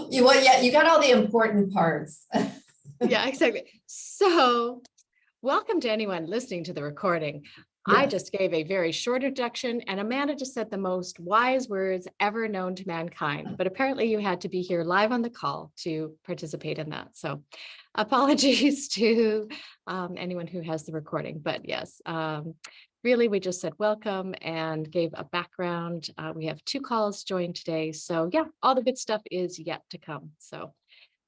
Yeah, you got all the important parts. Yeah, exactly. So welcome to anyone listening to the recording. I Yes. just gave a very short introduction and Amanda just said the most wise words ever known to mankind. But apparently you had to be here live on the call to participate in that. So apologies to anyone who has the recording. But yes, really, we just said welcome and gave a background. We have 2 calls joined today. So yeah, all the good stuff is yet to come. So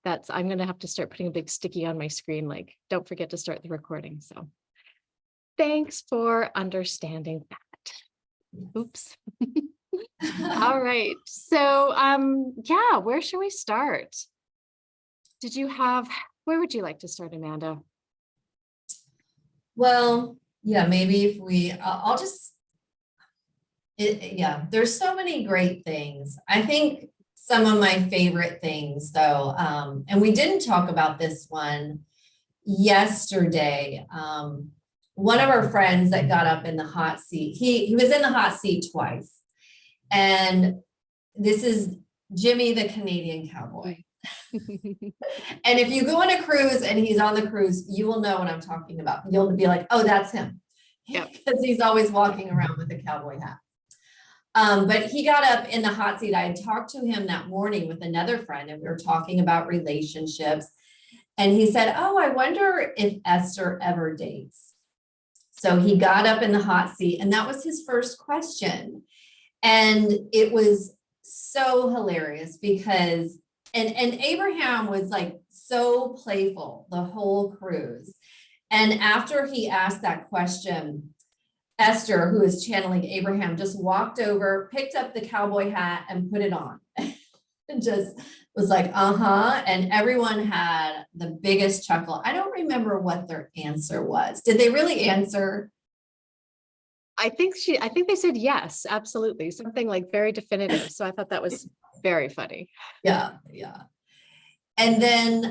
I'm going to have to start putting a big sticky on my screen, like, don't forget to start the recording. So thanks for understanding that. Oops. All right. So, yeah, where should we start? Where would you like to start, Amanda? Well, yeah, maybe if I'll just, yeah, there's so many great things. I think some of my favorite things though, and we didn't talk about this one yesterday. One of our friends that got up in the hot seat, he was in the hot seat twice. And this is Jimmy, the Canadian cowboy. And if you go on a cruise and he's on the cruise, you will know what I'm talking about. You'll be like, oh, that's him. Yep. Because he's always walking around with a cowboy hat. But he got up in the hot seat. I had talked to him that morning with another friend and we were talking about relationships. And he said, oh, I wonder if Esther ever dates. So he got up in the hot seat and that was his first question. And it was so hilarious because, and Abraham was like so playful the whole cruise. And after he asked that question, Esther, who is channeling Abraham, just walked over, picked up the cowboy hat and put it on. And just was like, uh-huh. And everyone had the biggest chuckle. I don't remember what their answer was. Did they really answer? I think they said yes, absolutely. Something like very definitive. So I thought that was very funny. Yeah, yeah. And then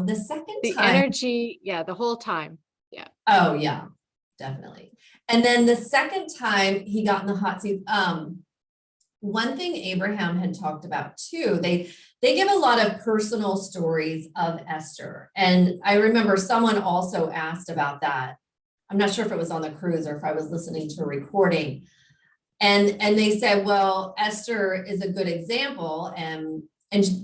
the second the time. Energy, yeah, the whole time. Yeah. Oh, yeah, definitely. And then the second time he got in the hot seat, one thing Abraham had talked about too, they give a lot of personal stories of Esther. And I remember someone also asked about that. I'm not sure if it was on the cruise or if I was listening to a recording. And they said, well, Esther is a good example and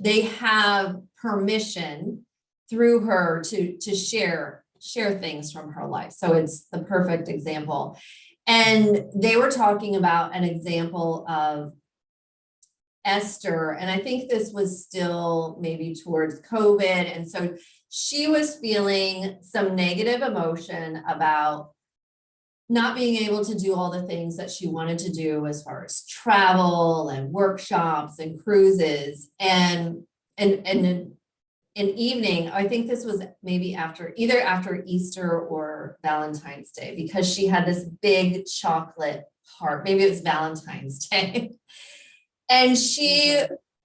they have permission through her to share things from her life. So it's the perfect example. And they were talking about an example of Esther, and I think this was still maybe towards COVID. And so she was feeling some negative emotion about not being able to do all the things that she wanted to do as far as travel and workshops and cruises. And an evening, I think this was maybe either after Easter or Valentine's Day, because she had this big chocolate heart. Maybe it was Valentine's Day. And she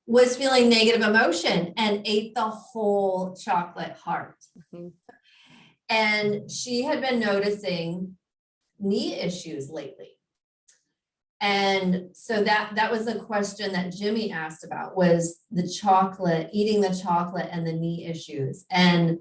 was feeling negative emotion and ate the whole chocolate heart. Mm-hmm. And she had been noticing knee issues lately. And so that was a question that Jimmy asked about, was the chocolate, eating the chocolate and the knee issues. And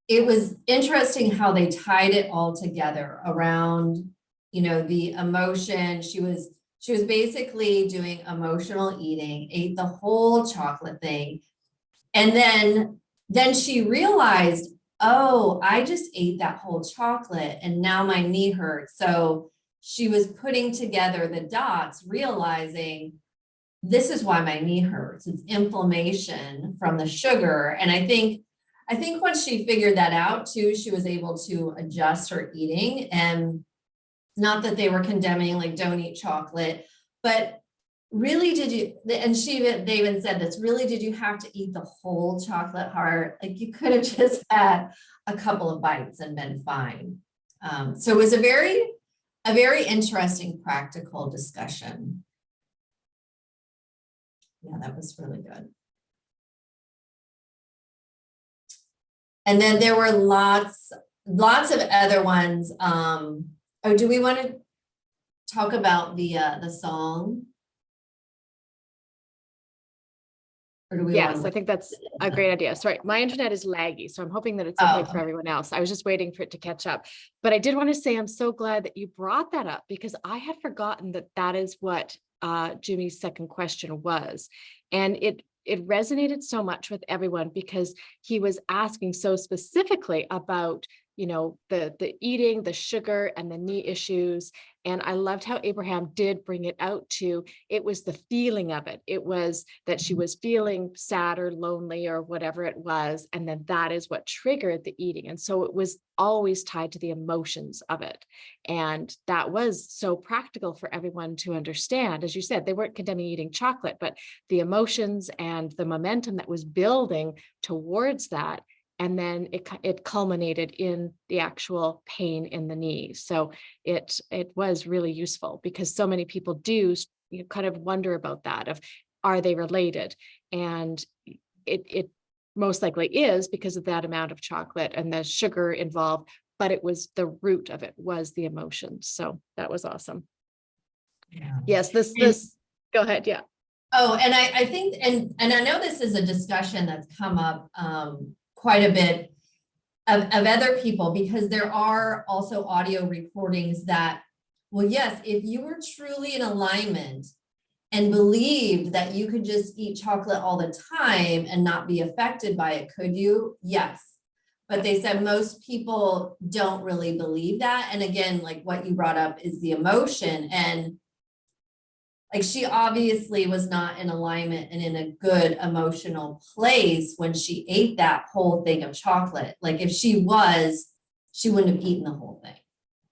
it was interesting how they tied it all together around, the emotion. She was basically doing emotional eating, ate the whole chocolate thing. And then she realized, oh, I just ate that whole chocolate and now my knee hurts. So she was putting together the dots, realizing this is why my knee hurts. It's inflammation from the sugar. And I think once she figured that out too, she was able to adjust her eating. And not that they were condemning, like, don't eat chocolate, but really, they even said this, really, did you have to eat the whole chocolate heart? Like, you could have just had a couple of bites and been fine. So it was a very interesting practical discussion. Yeah, that was really good. And then there were lots of other ones. Oh, do we want to talk about the song? Or do we Yes, want I to? think that's a great idea. Sorry, my internet is laggy, so I'm hoping that it's Oh, okay for everyone else. I was just waiting for it to catch up. But I did want to say I'm so glad that you brought that up, because I had forgotten that that is what Jimmy's second question was. And it resonated so much with everyone because he was asking so specifically about, the eating, the sugar, and the knee issues. And I loved how Abraham did bring it out to, it was the feeling of it. It was that she was feeling sad or lonely or whatever it was. And then that is what triggered the eating. And so it was always tied to the emotions of it. And that was so practical for everyone to understand. As you said, they weren't condemning eating chocolate, but the emotions and the momentum that was building towards that. And then it culminated in the actual pain in the knee. So it was really useful, because so many people do kind of wonder about that, of are they related? And it most likely is, because of that amount of chocolate and the sugar involved, but it was the root of it was the emotions. So that was awesome. yeah. Yes, And- this go ahead. Yeah. Oh, and I think, and I know this is a discussion that's come up quite a bit of other people, because there are also audio recordings that, well, yes, if you were truly in alignment and believed that you could just eat chocolate all the time and not be affected by it, could you? Yes. But they said most people don't really believe that. And again, like what you brought up is the emotion. And like she obviously was not in alignment and in a good emotional place when she ate that whole thing of chocolate. Like if she was, she wouldn't have eaten the whole thing.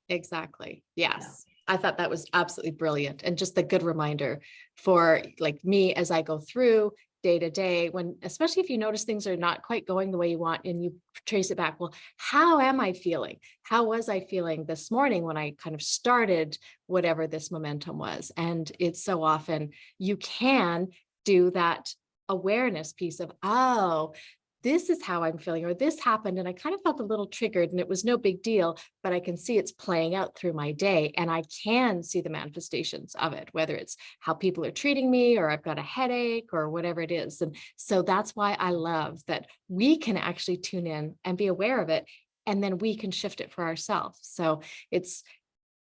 Exactly. Yes. I thought that was absolutely brilliant. And just a good reminder for like me as I go through day to day, when, especially if you notice things are not quite going the way you want and you trace it back. Well, how am I feeling? How was I feeling this morning when I kind of started whatever this momentum was? And it's so often you can do that awareness piece of, oh, this is how I'm feeling, or this happened. And I kind of felt a little triggered and it was no big deal, but I can see it's playing out through my day and I can see the manifestations of it, whether it's how people are treating me or I've got a headache or whatever it is. And so that's why I love that we can actually tune in and be aware of it. And then we can shift it for ourselves. So it's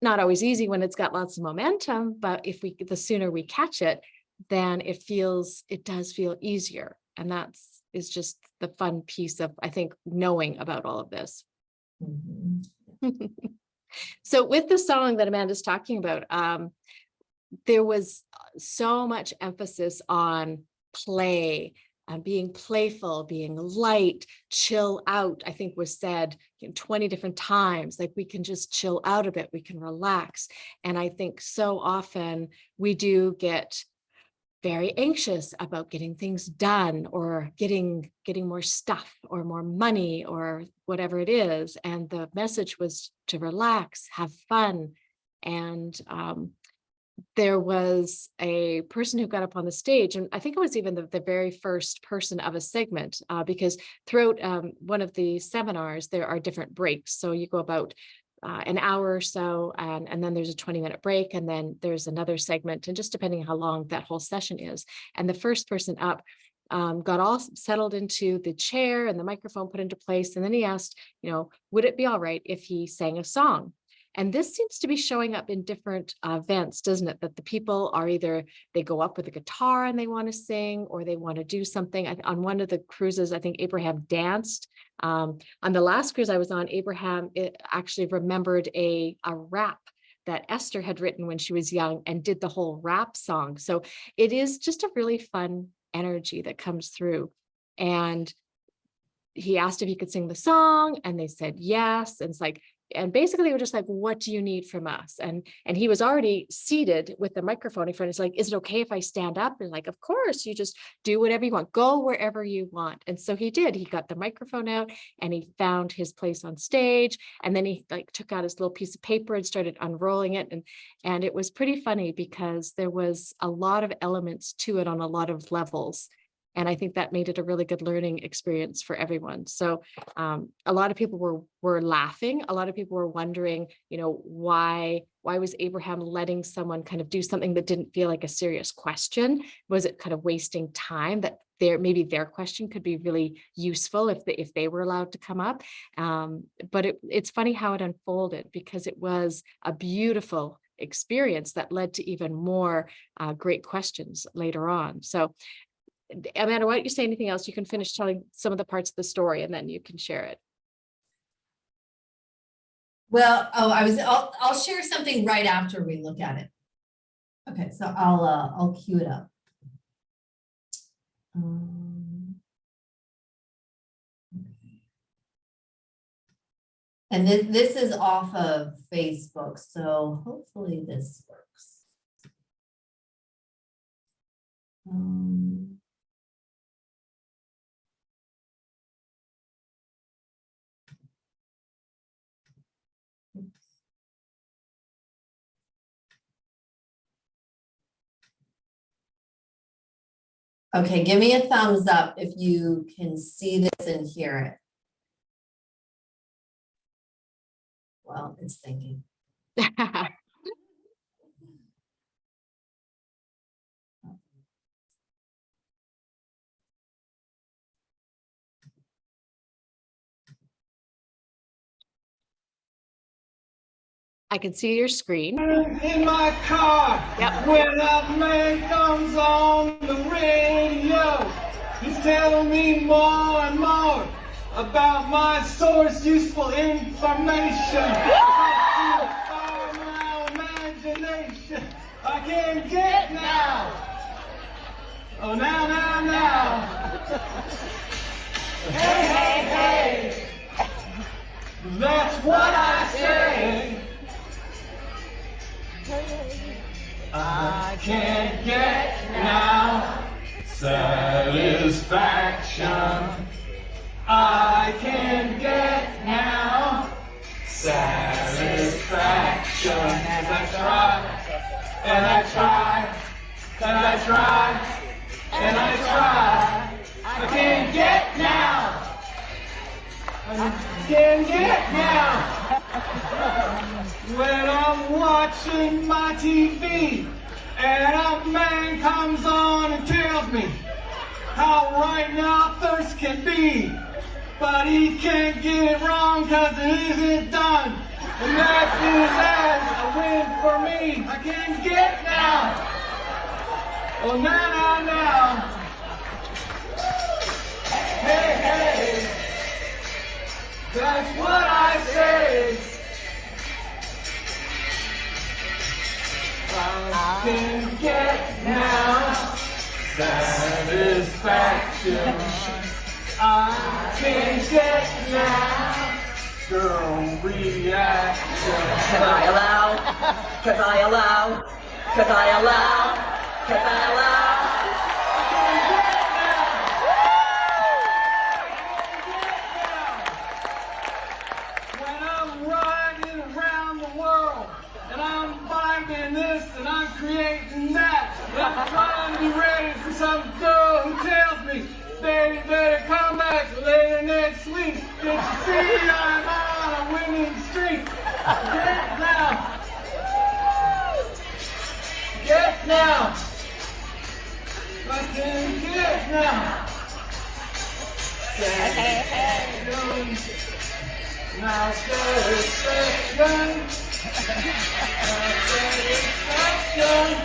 not always easy when it's got lots of momentum, but the sooner we catch it, then it does feel easier. And is just the fun piece of, I think, knowing about all of this. Mhm. So with the song that Amanda's talking about, there was so much emphasis on play, being playful, being light, chill out, I think was said 20 different times. Like we can just chill out a bit, we can relax. And I think so often we do get very anxious about getting things done or getting more stuff or more money or whatever it is. And the message was to relax, have fun. And there was a person who got up on the stage, and I think it was even the very first person of a segment, because throughout one of the seminars, there are different breaks. So you go about an hour or so, and then there's a 20-minute break, and then there's another segment, and just depending how long that whole session is. And the first person up got all settled into the chair and the microphone put into place. And then he asked, would it be all right if he sang a song? And this seems to be showing up in different events, doesn't it? That the people are either they go up with a guitar and they want to sing, or they want to do something. On one of the cruises, I think Abraham danced. On the last cruise I was on, Abraham actually remembered a rap that Esther had written when she was young and did the whole rap song. So it is just a really fun energy that comes through. And he asked if he could sing the song, and they said yes. And it's like, and basically they were just like, what do you need from us? And he was already seated with the microphone in front. It's like, is it okay if I stand up? And like, of course, you just do whatever you want, go wherever you want. And so he did. He got the microphone out and he found his place on stage. And then he took out his little piece of paper and started unrolling it. And it was pretty funny because there was a lot of elements to it on a lot of levels. And I think that made it a really good learning experience for everyone. So a lot of people were laughing. A lot of people were wondering, why was Abraham letting someone kind of do something that didn't feel like a serious question? Was it kind of wasting time that maybe their question could be really useful if they were allowed to come up? But it's funny how it unfolded, because it was a beautiful experience that led to even more great questions later on. So Amanda, why don't you say anything else? You can finish telling some of the parts of the story and then you can share it. Well, I'll share something right after we look at it. Okay, so I'll cue it up. And this is off of Facebook, so hopefully this works. Okay, give me a thumbs up if you can see this and hear it. Well, it's thinking. I can see your screen. In my car, Yep. when a man comes on the radio, he's telling me more and more about my source, useful information. My imagination, I can't get now. Oh, now. Hey. That's what I say. I can't get now satisfaction. I can't get now satisfaction. As I try, and I try, and I try, and I try, I can't get now. I can't get now. When I'm watching my TV and a man comes on and tells me how right now thirst can be, but he can't get it wrong because it isn't done, and that is as a win for me. I can't get now. Oh, now. Hey. That's what I say. I can get now satisfaction. I can get now girl reaction. Can I allow? Can I allow? Can I allow? Can I allow? When I'm riding around the world and I'm finding this and I'm creating that, and I'm trying to be ready for some girl who tells me, baby, better come back later next week. Did you see I'm on a winning streak? Get now. Get now. I can get now. Satisfaction. Now satisfaction. Now satisfaction.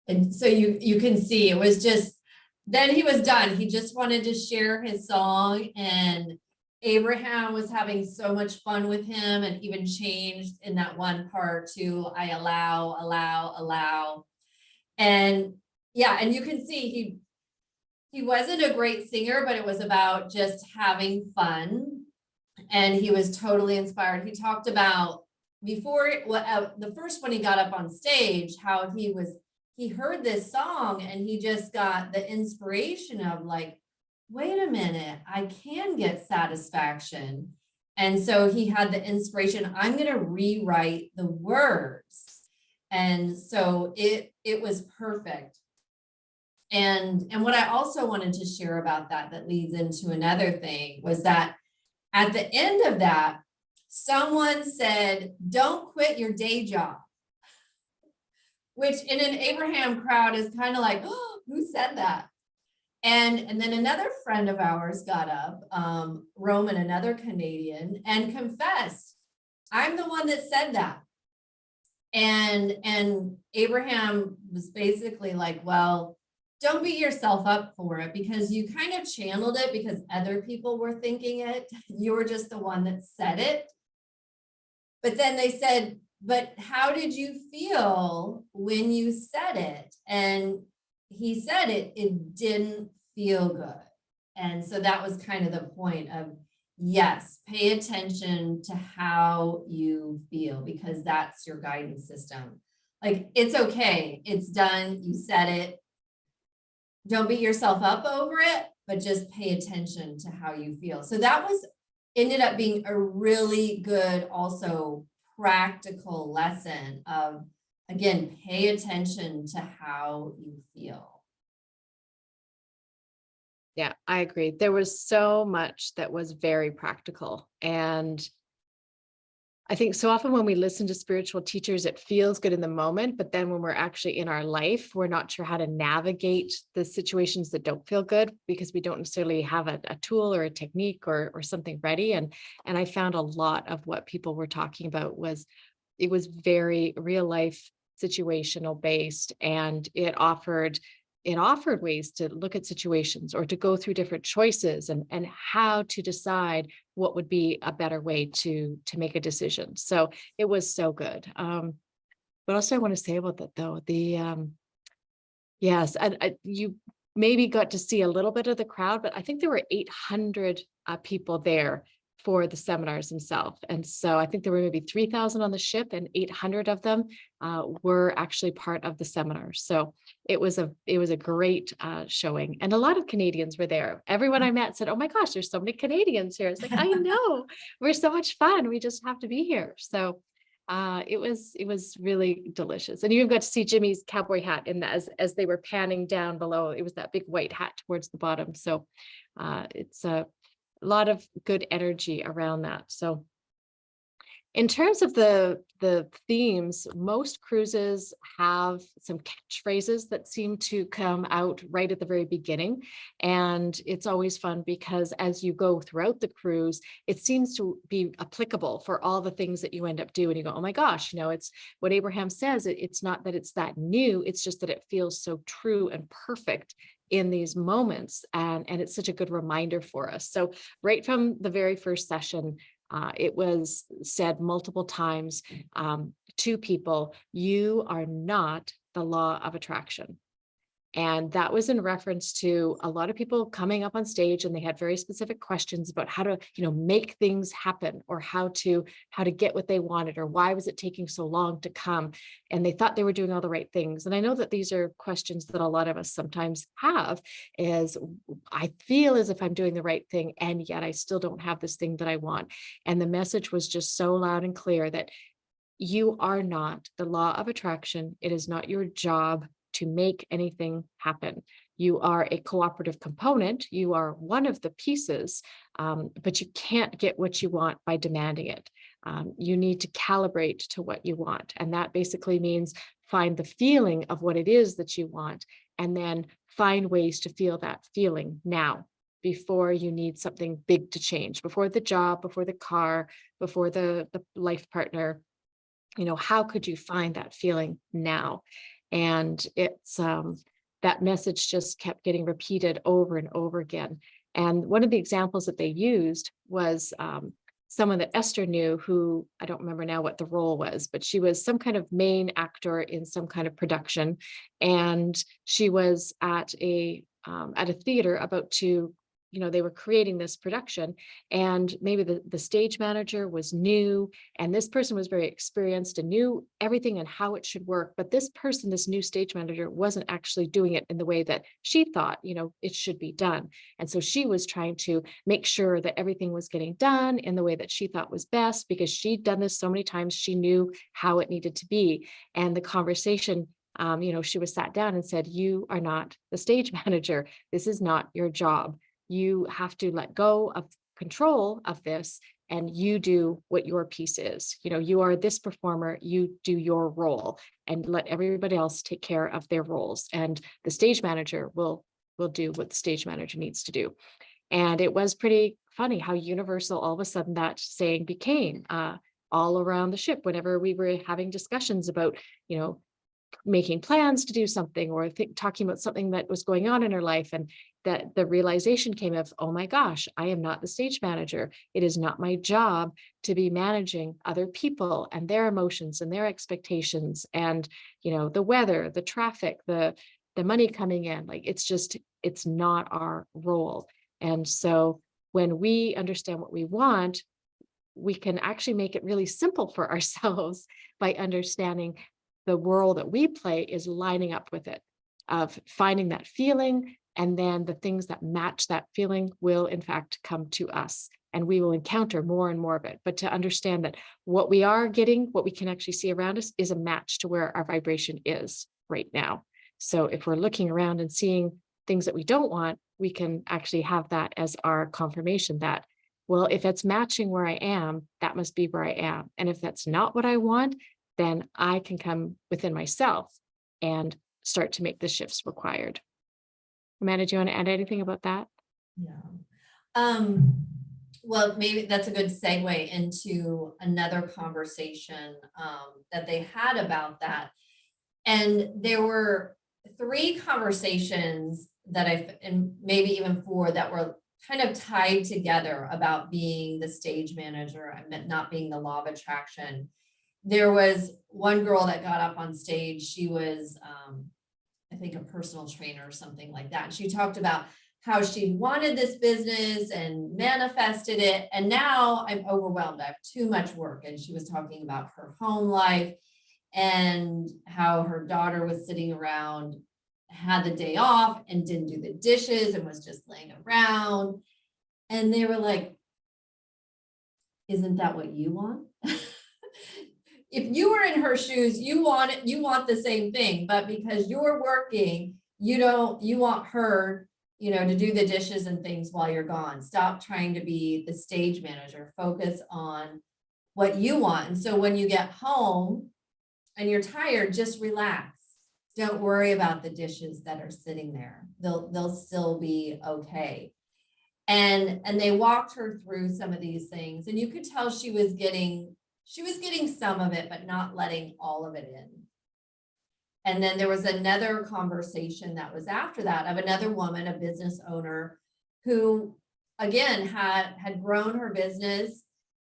And so you can see it was just, then he was done. He just wanted to share his song, and Abraham was having so much fun with him and even changed in that one part to I allow, allow, allow. And yeah, and you can see he wasn't a great singer, but it was about just having fun. And he was totally inspired. He talked about before the first when he got up on stage, how he heard this song and he just got the inspiration of like, wait a minute, I can get satisfaction. And so he had the inspiration, I'm going to rewrite the words. And so it was perfect. And what I also wanted to share about that leads into another thing was that at the end of that, someone said, don't quit your day job, which in an Abraham crowd is kind of like, oh, who said that? And then another friend of ours got up, Roman, another Canadian, and confessed, I'm the one that said that. And Abraham was basically like, well, don't beat yourself up for it because you kind of channeled it because other people were thinking it. You were just the one that said it. But then they said, but how did you feel when you said it? And he said it didn't feel good. And so that was kind of the point of, yes, pay attention to how you feel because that's your guidance system. Like, it's okay. It's done. You said it. Don't beat yourself up over it, but just pay attention to how you feel. So that ended up being a really good, also practical lesson of, again, pay attention to how you feel. Yeah, I agree. There was so much that was very practical. And I think so often when we listen to spiritual teachers, it feels good in the moment, but then when we're actually in our life, we're not sure how to navigate the situations that don't feel good because we don't necessarily have a tool or a technique or something ready. And I found a lot of what people were talking about was very real life situational based, and it offered ways to look at situations or to go through different choices and how to decide what would be a better way to make a decision. So it was so good. What else do I want to say about that though? Yes, you maybe got to see a little bit of the crowd, but I think there were 800 people there for the seminars themselves. And so I think there were maybe 3,000 on the ship and 800 of them were actually part of the seminar. So it was a great showing. And a lot of Canadians were there. Everyone I met said, oh my gosh, there's so many Canadians here. It's like, I know, we're so much fun. We just have to be here. So it was really delicious. And you even got to see Jimmy's cowboy hat as they were panning down below. It was that big white hat towards the bottom. So it's a lot of good energy around that. So in terms of the themes, most cruises have some catchphrases that seem to come out right at the very beginning. And it's always fun because as you go throughout the cruise, it seems to be applicable for all the things that you end up doing. You go, oh my gosh, it's what Abraham says. It's not that it's that new, it's just that it feels so true and perfect in these moments. And it's such a good reminder for us. So right from the very first session, it was said multiple times to people, you are not the law of attraction. And that was in reference to a lot of people coming up on stage and they had very specific questions about how to, make things happen or how to get what they wanted or why was it taking so long to come. And they thought they were doing all the right things. And I know that these are questions that a lot of us sometimes have is I feel as if I'm doing the right thing and yet I still don't have this thing that I want. And the message was just so loud and clear that you are not the law of attraction. It is not your job to make anything happen. You are a cooperative component. You are one of the pieces, but you can't get what you want by demanding it. You need to calibrate to what you want. And that basically means find the feeling of what it is that you want, and then find ways to feel that feeling now before you need something big to change, before the job, before the car, before the life partner. How could you find that feeling now? And it's that message just kept getting repeated over and over again. And one of the examples that they used was someone that Esther knew, who I don't remember now what the role was, but she was some kind of main actor in some kind of production. And she was at a theater about to, they were creating this production, and maybe the stage manager was new, and this person was very experienced and knew everything and how it should work. But this person, this new stage manager, wasn't actually doing it in the way that she thought, it should be done. And so she was trying to make sure that everything was getting done in the way that she thought was best, because she'd done this so many times, she knew how it needed to be. And the conversation, she was sat down and said, "You are not the stage manager. This is not your job. You have to let go of control of this, and you do what your piece is. You are this performer, you do your role, and let everybody else take care of their roles. And the stage manager will do what the stage manager needs to do." And it was pretty funny how universal all of a sudden that saying became all around the ship whenever we were having discussions about, making plans to do something, or talking about something that was going on in her life. And that the realization came of, oh my gosh, I am not the stage manager. It is not my job to be managing other people and their emotions and their expectations, and, the weather, the traffic, the money coming in. Like, it's not our role. And so when we understand what we want, we can actually make it really simple for ourselves by understanding the role that we play is lining up with it, of finding that feeling, and then the things that match that feeling will in fact come to us, and we will encounter more and more of it. But to understand that what we are getting, what we can actually see around us, is a match to where our vibration is right now. So if we're looking around and seeing things that we don't want, we can actually have that as our confirmation that, well, if it's matching where I am, that must be where I am. And if that's not what I want, then I can come within myself and start to make the shifts required. Amanda, do you want to add anything about that? Yeah. Well, maybe that's a good segue into another conversation that they had about that. And there were 3 conversations that and maybe even 4, that were kind of tied together about being the stage manager and not being the law of attraction. There was one girl that got up on stage. She was, I think, a personal trainer or something like that. And she talked about how she wanted this business and manifested it. And now I'm overwhelmed. I have too much work. And she was talking about her home life and how her daughter was sitting around, had the day off and didn't do the dishes and was just laying around. And they were like, isn't that what you want? If you were in her shoes, you want the same thing, but because you're working, you want her, to do the dishes and things while you're gone. Stop trying to be the stage manager. Focus on what you want. And so when you get home and you're tired, just relax. Don't worry about the dishes that are sitting there. They'll still be okay. And they walked her through some of these things, and you could tell she was getting some of it, but not letting all of it in. And then there was another conversation that was after that of another woman, a business owner, who again had grown her business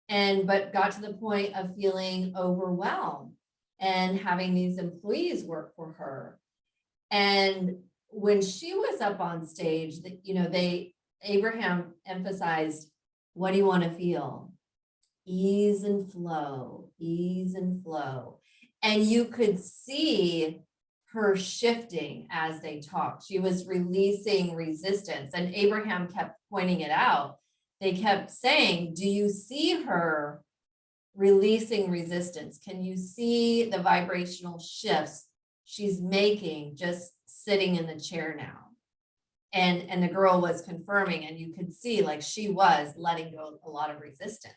but got to the point of feeling overwhelmed and having these employees work for her. And when she was up on stage, Abraham emphasized, what do you want to feel? Ease and flow, ease and flow. And you could see her shifting as they talked. She was releasing resistance, and Abraham kept pointing it out. They kept saying, do you see her releasing resistance? Can you see the vibrational shifts she's making just sitting in the chair now? And the girl was confirming, and you could see like she was letting go a lot of resistance.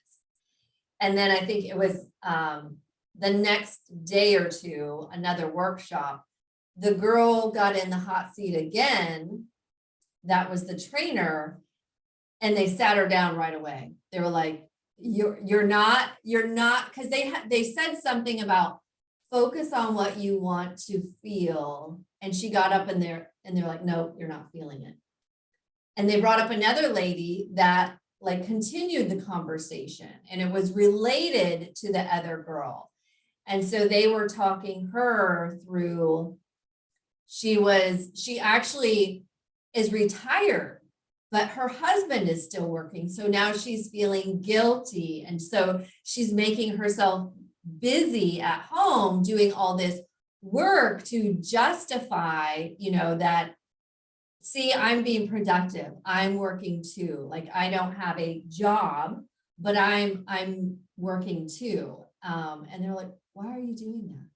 And then I think it was the next day or two, another workshop, the girl got in the hot seat again. That was the trainer. And they sat her down right away. They were like, you're not, because they said something about focus on what you want to feel. And she got up and they're like, no, you're not feeling it. And they brought up another lady that like continued the conversation, and it was related to the other girl. And so they were talking her through, she actually is retired, but her husband is still working. So now she's feeling guilty. And so she's making herself busy at home doing all this work to justify, you know, that, see, I'm being productive. I'm working too. Like, I don't have a job, but I'm working too. And they're like, why are you doing that?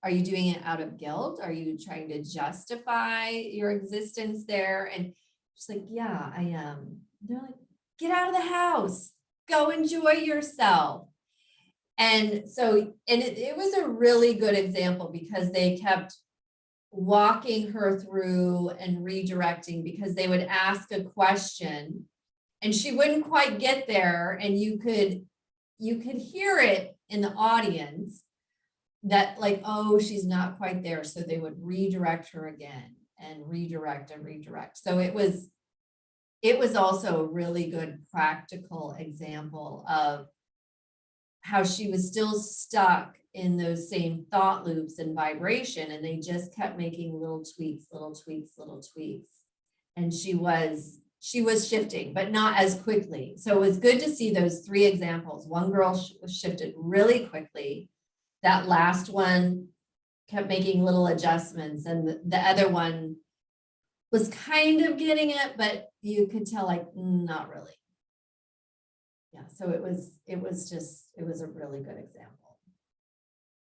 Are you doing it out of guilt? Are you trying to justify your existence there? And she's like, yeah, I am. They're like, get out of the house, go enjoy yourself. And so, and it was a really good example because they kept walking her through and redirecting, because they would ask a question and she wouldn't quite get there. And you could hear it in the audience that like, oh, she's not quite there. So they would redirect her again and redirect and redirect. So it was also a really good practical example of how she was still stuck in those same thought loops and vibration, and they just kept making little tweaks. And she was shifting, but not as quickly. So it was good to see those three examples. One girl was shifted really quickly. That last one kept making little adjustments, and the other one was kind of getting it, but you could tell like, not really. Yeah, so it was a really good example.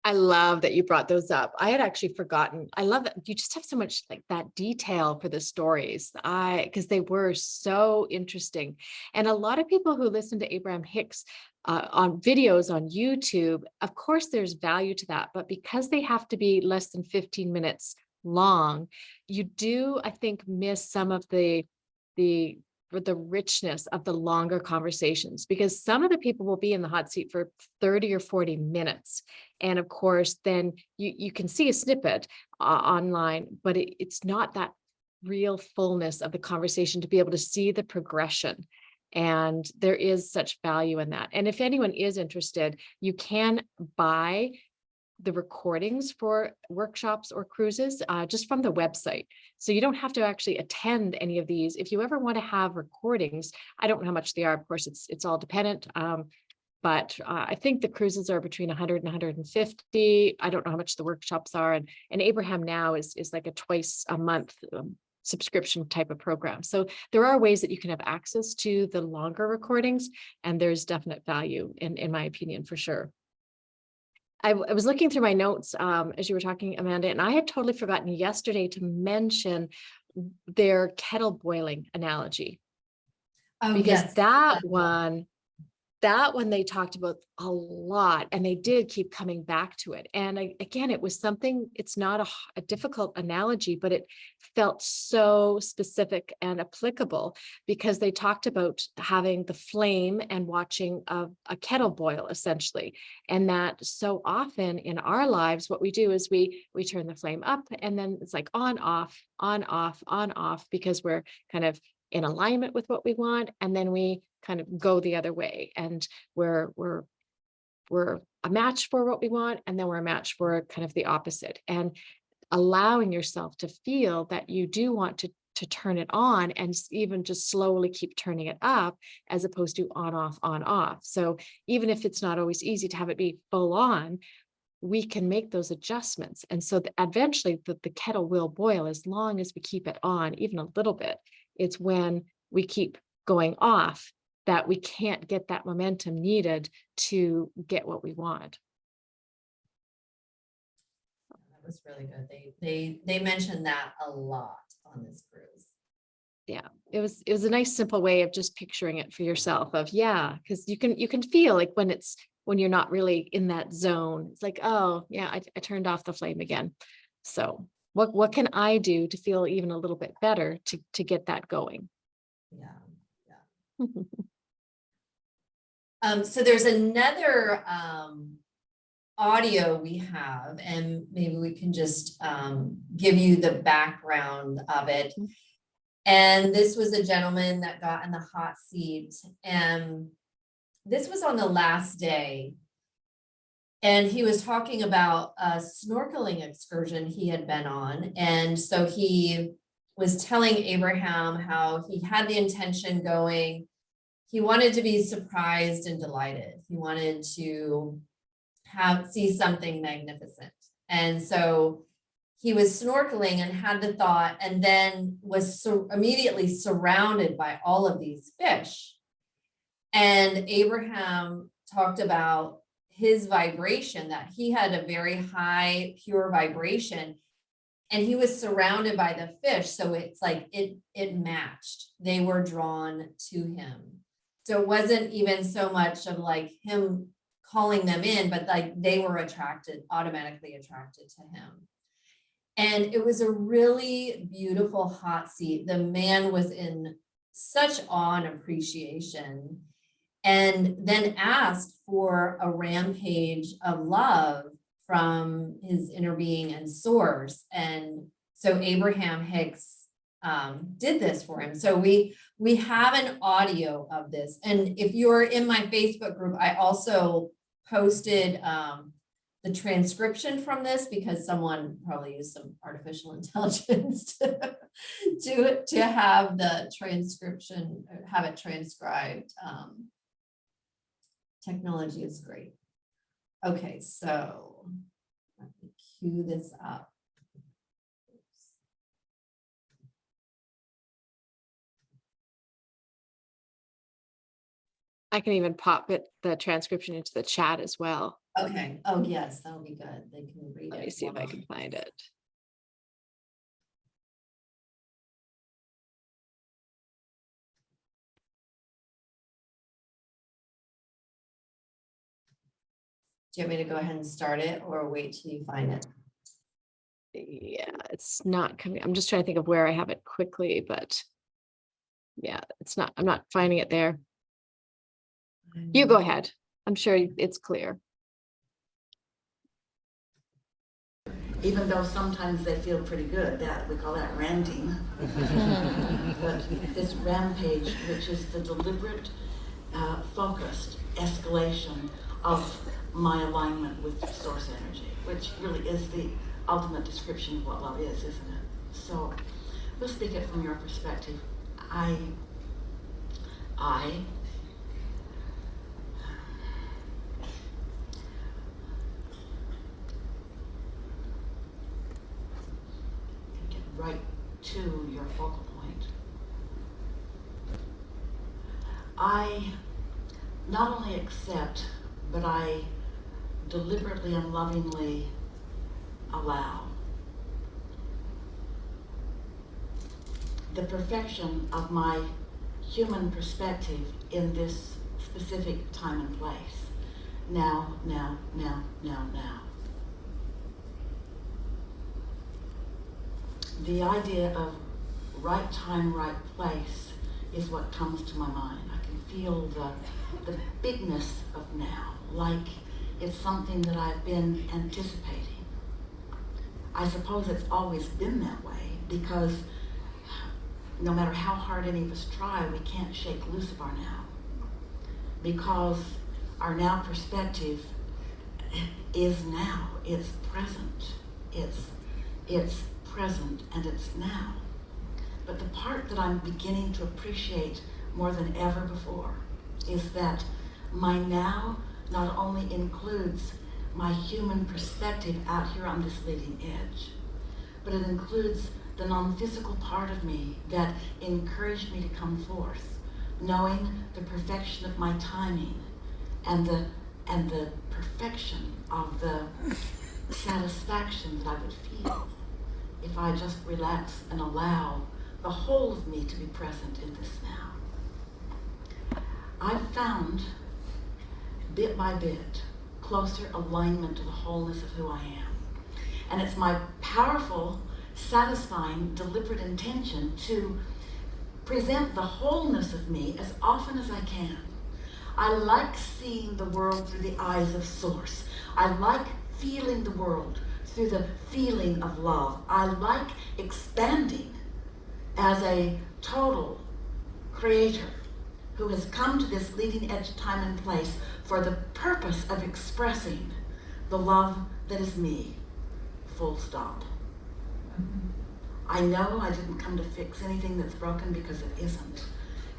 I love that you brought those up. I had actually forgotten. I love that you just have so much like that detail for the stories. Because they were so interesting. And a lot of people who listen to Abraham Hicks on videos on YouTube, of course, there's value to that. But because they have to be less than 15 minutes long, you do, I think, miss some of the richness of the longer conversations, because some of the people will be in the hot seat for 30 or 40 minutes. And of course, then you can see a snippet online, but it's not that real fullness of the conversation to be able to see the progression. And there is such value in that. And if anyone is interested, you can buy the recordings for workshops or cruises just from the website. So you don't have to actually attend any of these. If you ever want to have recordings, I don't know how much they are. Of course, it's all dependent. But I think the cruises are between 100 and 150. I don't know how much the workshops are. And Abraham Now is like a twice a month subscription type of program. So there are ways that you can have access to the longer recordings, and there's definite value in my opinion, for sure. I was looking through my notes as you were talking, Amanda, and I had totally forgotten yesterday to mention their kettle boiling analogy. Oh, Because yes. that one they talked about a lot, and they did keep coming back to it. And again, it was something, it's not a difficult analogy, but it felt so specific and applicable, because they talked about having the flame and watching a kettle boil, essentially. And that so often in our lives, what we do is we turn the flame up, and then it's like on, off, on, off, on, off, because we're kind of in alignment with what we want, and then we kind of go the other way, and we're a match for what we want, and then we're a match for kind of the opposite. And allowing yourself to feel that you do want to turn it on, and even just slowly keep turning it up, as opposed to on, off, on, off. So even if it's not always easy to have it be full on, we can make those adjustments. And so eventually the kettle will boil, as long as we keep it on even a little bit. It's when we keep going off that we can't get that momentum needed to get what we want. That was really good. They mentioned that a lot on this cruise. Yeah, it was a nice simple way of just picturing it for yourself of, yeah, because you can feel like when you're not really in that zone, it's like, oh yeah, I turned off the flame again. So what can I do to feel even a little bit better to get that going? Yeah. So there's another audio we have, and maybe we can just give you the background of it. And this was a gentleman that got in the hot seat, and this was on the last day. And he was talking about a snorkeling excursion he had been on. And so he was telling Abraham how he had the intention going. He wanted to be surprised and delighted. He wanted to see something magnificent. And so he was snorkeling and had the thought, and then was immediately surrounded by all of these fish. And Abraham talked about his vibration, that he had a very high, pure vibration, and he was surrounded by the fish. So it's like it matched. They were drawn to him. So it wasn't even so much of like him calling them in, but like they were automatically attracted to him. And it was a really beautiful hot seat. The man was in such awe and appreciation, and then asked for a rampage of love from his inner being and source. And so Abraham Hicks did this for him. So we have an audio of this. And if you're in my Facebook group, I also posted the transcription from this, because someone probably used some artificial intelligence to have the transcription, have it transcribed. Technology is great. Okay, so let me cue this up. I can even pop the transcription into the chat as well. Okay. Oh, yes, that'll be good. They can read it. Let me see if I can find it. Do you want me to go ahead and start it, or wait till you find it? Yeah, it's not coming. I'm just trying to think of where I have it quickly, but yeah, I'm not finding it there. You go ahead. I'm sure it's clear. Even though sometimes they feel pretty good, that we call that ranting. But this rampage, which is the deliberate, focused escalation of my alignment with source energy, which really is the ultimate description of what love is, isn't it? So we'll speak it from your perspective. I get right to your focal point. I not only accept, but I deliberately and lovingly allow the perfection of my human perspective in this specific time and place. Now. The idea of right time, right place is what comes to my mind. I can feel the bigness of now, like it's something that I've been anticipating. I suppose it's always been that way, because no matter how hard any of us try, we can't shake loose of our now. Because our now perspective is now, it's present. It's present and it's now. But the part that I'm beginning to appreciate more than ever before is that my now not only includes my human perspective out here on this leading edge, but it includes the non-physical part of me that encouraged me to come forth, knowing the perfection of my timing and the perfection of the satisfaction that I would feel if I just relax and allow the whole of me to be present in this now. I've found, bit by bit, closer alignment to the wholeness of who I am. And it's my powerful, satisfying, deliberate intention to present the wholeness of me as often as I can. I like seeing the world through the eyes of Source. I like feeling the world through the feeling of love. I like expanding as a total creator who has come to this leading edge time and place for the purpose of expressing the love that is me, full stop. I know I didn't come to fix anything that's broken, because it isn't.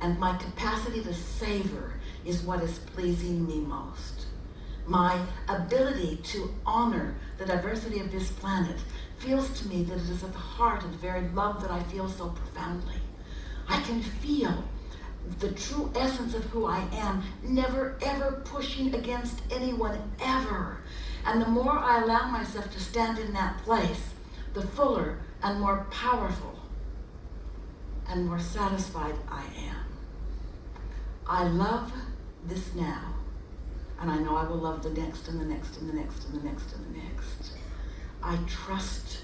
And my capacity to savor is what is pleasing me most. My ability to honor the diversity of this planet feels to me that it is at the heart of the very love that I feel so profoundly. I can feel the true essence of who I am, never ever pushing against anyone ever. And the more I allow myself to stand in that place, the fuller and more powerful and more satisfied I am. I love this now, and I know I will love the next and the next and the next and the next and the next. I trust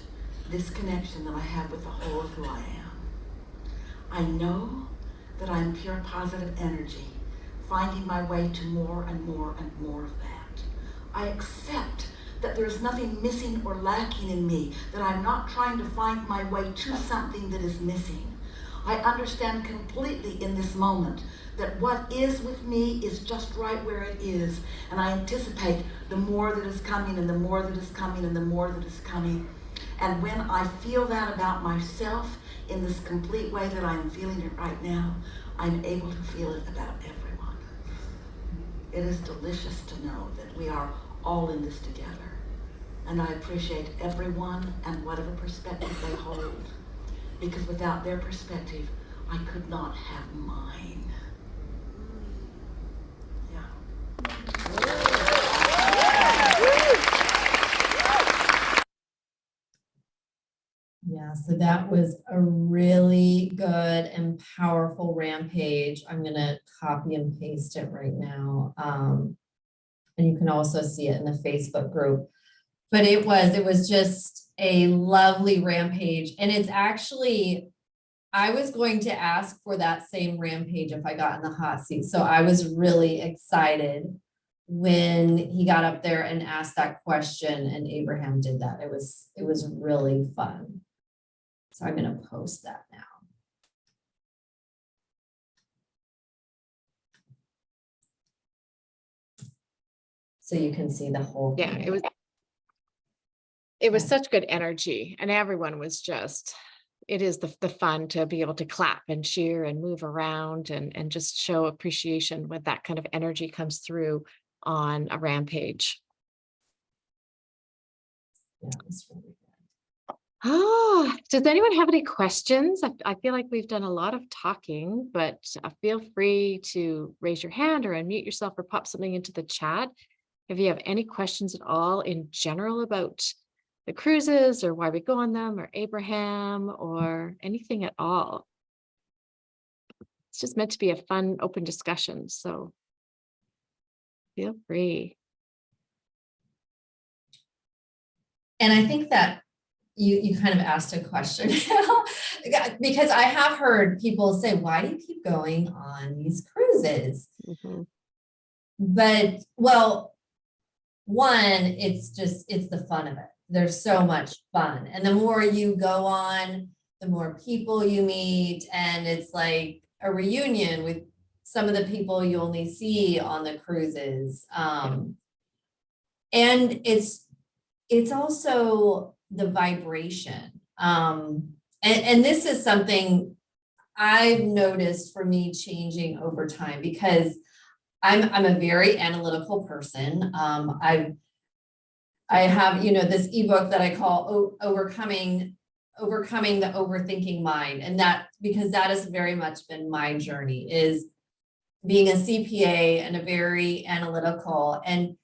this connection that I have with the whole of who I am. I know that I'm pure positive energy, finding my way to more and more and more of that. I accept that there's nothing missing or lacking in me, that I'm not trying to find my way to something that is missing. I understand completely in this moment that what is with me is just right where it is, and I anticipate the more that is coming and the more that is coming and the more that is coming. And when I feel that about myself in this complete way that I'm feeling it right now, I'm able to feel it about everyone. It is delicious to know that we are all in this together. And I appreciate everyone and whatever perspective they hold, because without their perspective, I could not have mine. Yeah, so that was a really good and powerful rampage. I'm gonna copy and paste it right now. And you can also see it in the Facebook group. But it was just a lovely rampage. And it's actually, I was going to ask for that same rampage if I got in the hot seat. So I was really excited when he got up there and asked that question, and Abraham did that. It was really fun. So I'm going to post that now. So you can see the whole Yeah, thing. it was such good energy, and everyone was just, it is the fun to be able to clap and cheer and move around and just show appreciation when that kind of energy comes through on a rampage. Yeah, it's really good. Oh, does anyone have any questions? I feel like we've done a lot of talking, but feel free to raise your hand or unmute yourself or pop something into the chat if you have any questions at all in general about the cruises or why we go on them or Abraham or anything at all. It's just meant to be a fun, open discussion, so feel free. And I think that you kind of asked a question because I have heard people say, why do you keep going on these cruises? Mm-hmm. But well, one, it's the fun of it. There's so much fun. And the more you go on, the more people you meet. And it's like a reunion with some of the people you only see on the cruises. And it's also the vibration. And this is something I've noticed for me changing over time, because I'm a very analytical person. I have, this ebook that I call Overcoming the Overthinking Mind. And that, because that has very much been my journey, is being a CPA and a very analytical and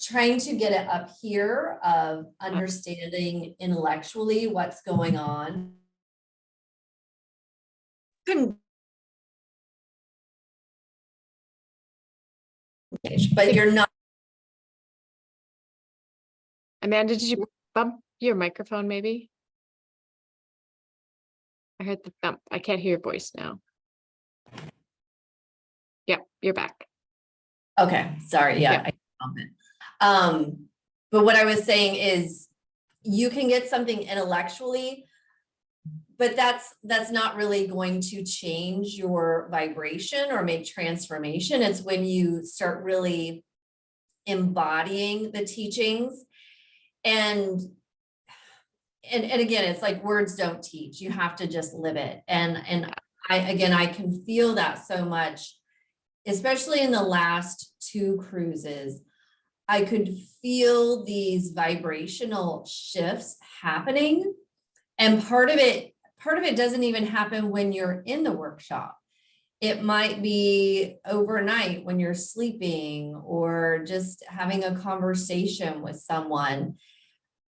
trying to get it up here of understanding intellectually what's going on. But you're not. Amanda, did you bump your microphone maybe? I heard the thump. I can't hear your voice now. Yep, you're back. Okay, sorry. Yeah. But what I was saying is, you can get something intellectually, but that's not really going to change your vibration or make transformation. It's when you start really embodying the teachings. And again, it's like words don't teach. You have to just live it. And I can feel that so much, especially in the last 2 cruises. I could feel these vibrational shifts happening. And part of it doesn't even happen when you're in the workshop. It might be overnight when you're sleeping or just having a conversation with someone,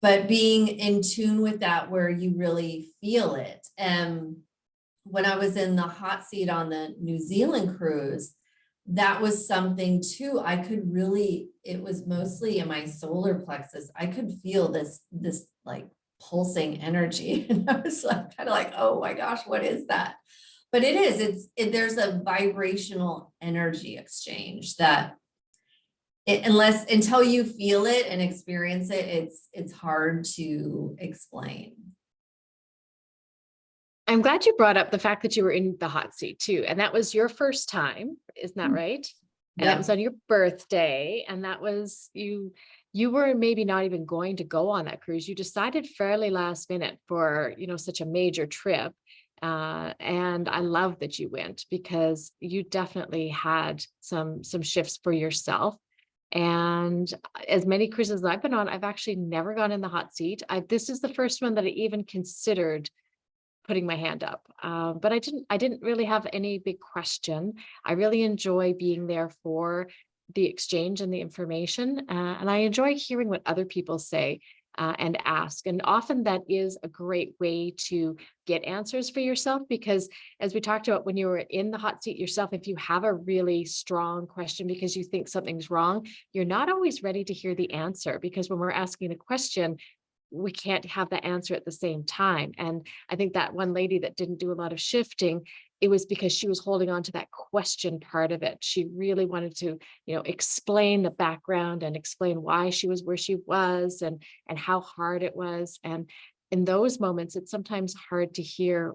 but being in tune with that where you really feel it. And when I was in the hot seat on the New Zealand cruise, that was something too. I could really, it was mostly in my solar plexus. I could feel this like pulsing energy. And I was like, kind of like, oh my gosh, what is that? But it is, there's a vibrational energy exchange that until you feel it and experience it, it's hard to explain. I'm glad you brought up the fact that you were in the hot seat too. And that was your first time, isn't that right? And that was on your birthday. And that was, you were maybe not even going to go on that cruise. You decided fairly last minute for, such a major trip. And I love that you went, because you definitely had some shifts for yourself. And as many cruises I've been on, I've actually never gone in the hot seat. This is the first one that I even considered putting my hand up. But I didn't really have any big question. I really enjoy being there for the exchange and the information. And I enjoy hearing what other people say and ask. And often that is a great way to get answers for yourself, because as we talked about, when you were in the hot seat yourself, if you have a really strong question because you think something's wrong, you're not always ready to hear the answer, because when we're asking the question, we can't have the answer at the same time. And I think that one lady that didn't do a lot of shifting, it was because she was holding on to that question part of it. She really wanted to, explain the background and explain why she was where she was and how hard it was. And in those moments, it's sometimes hard to hear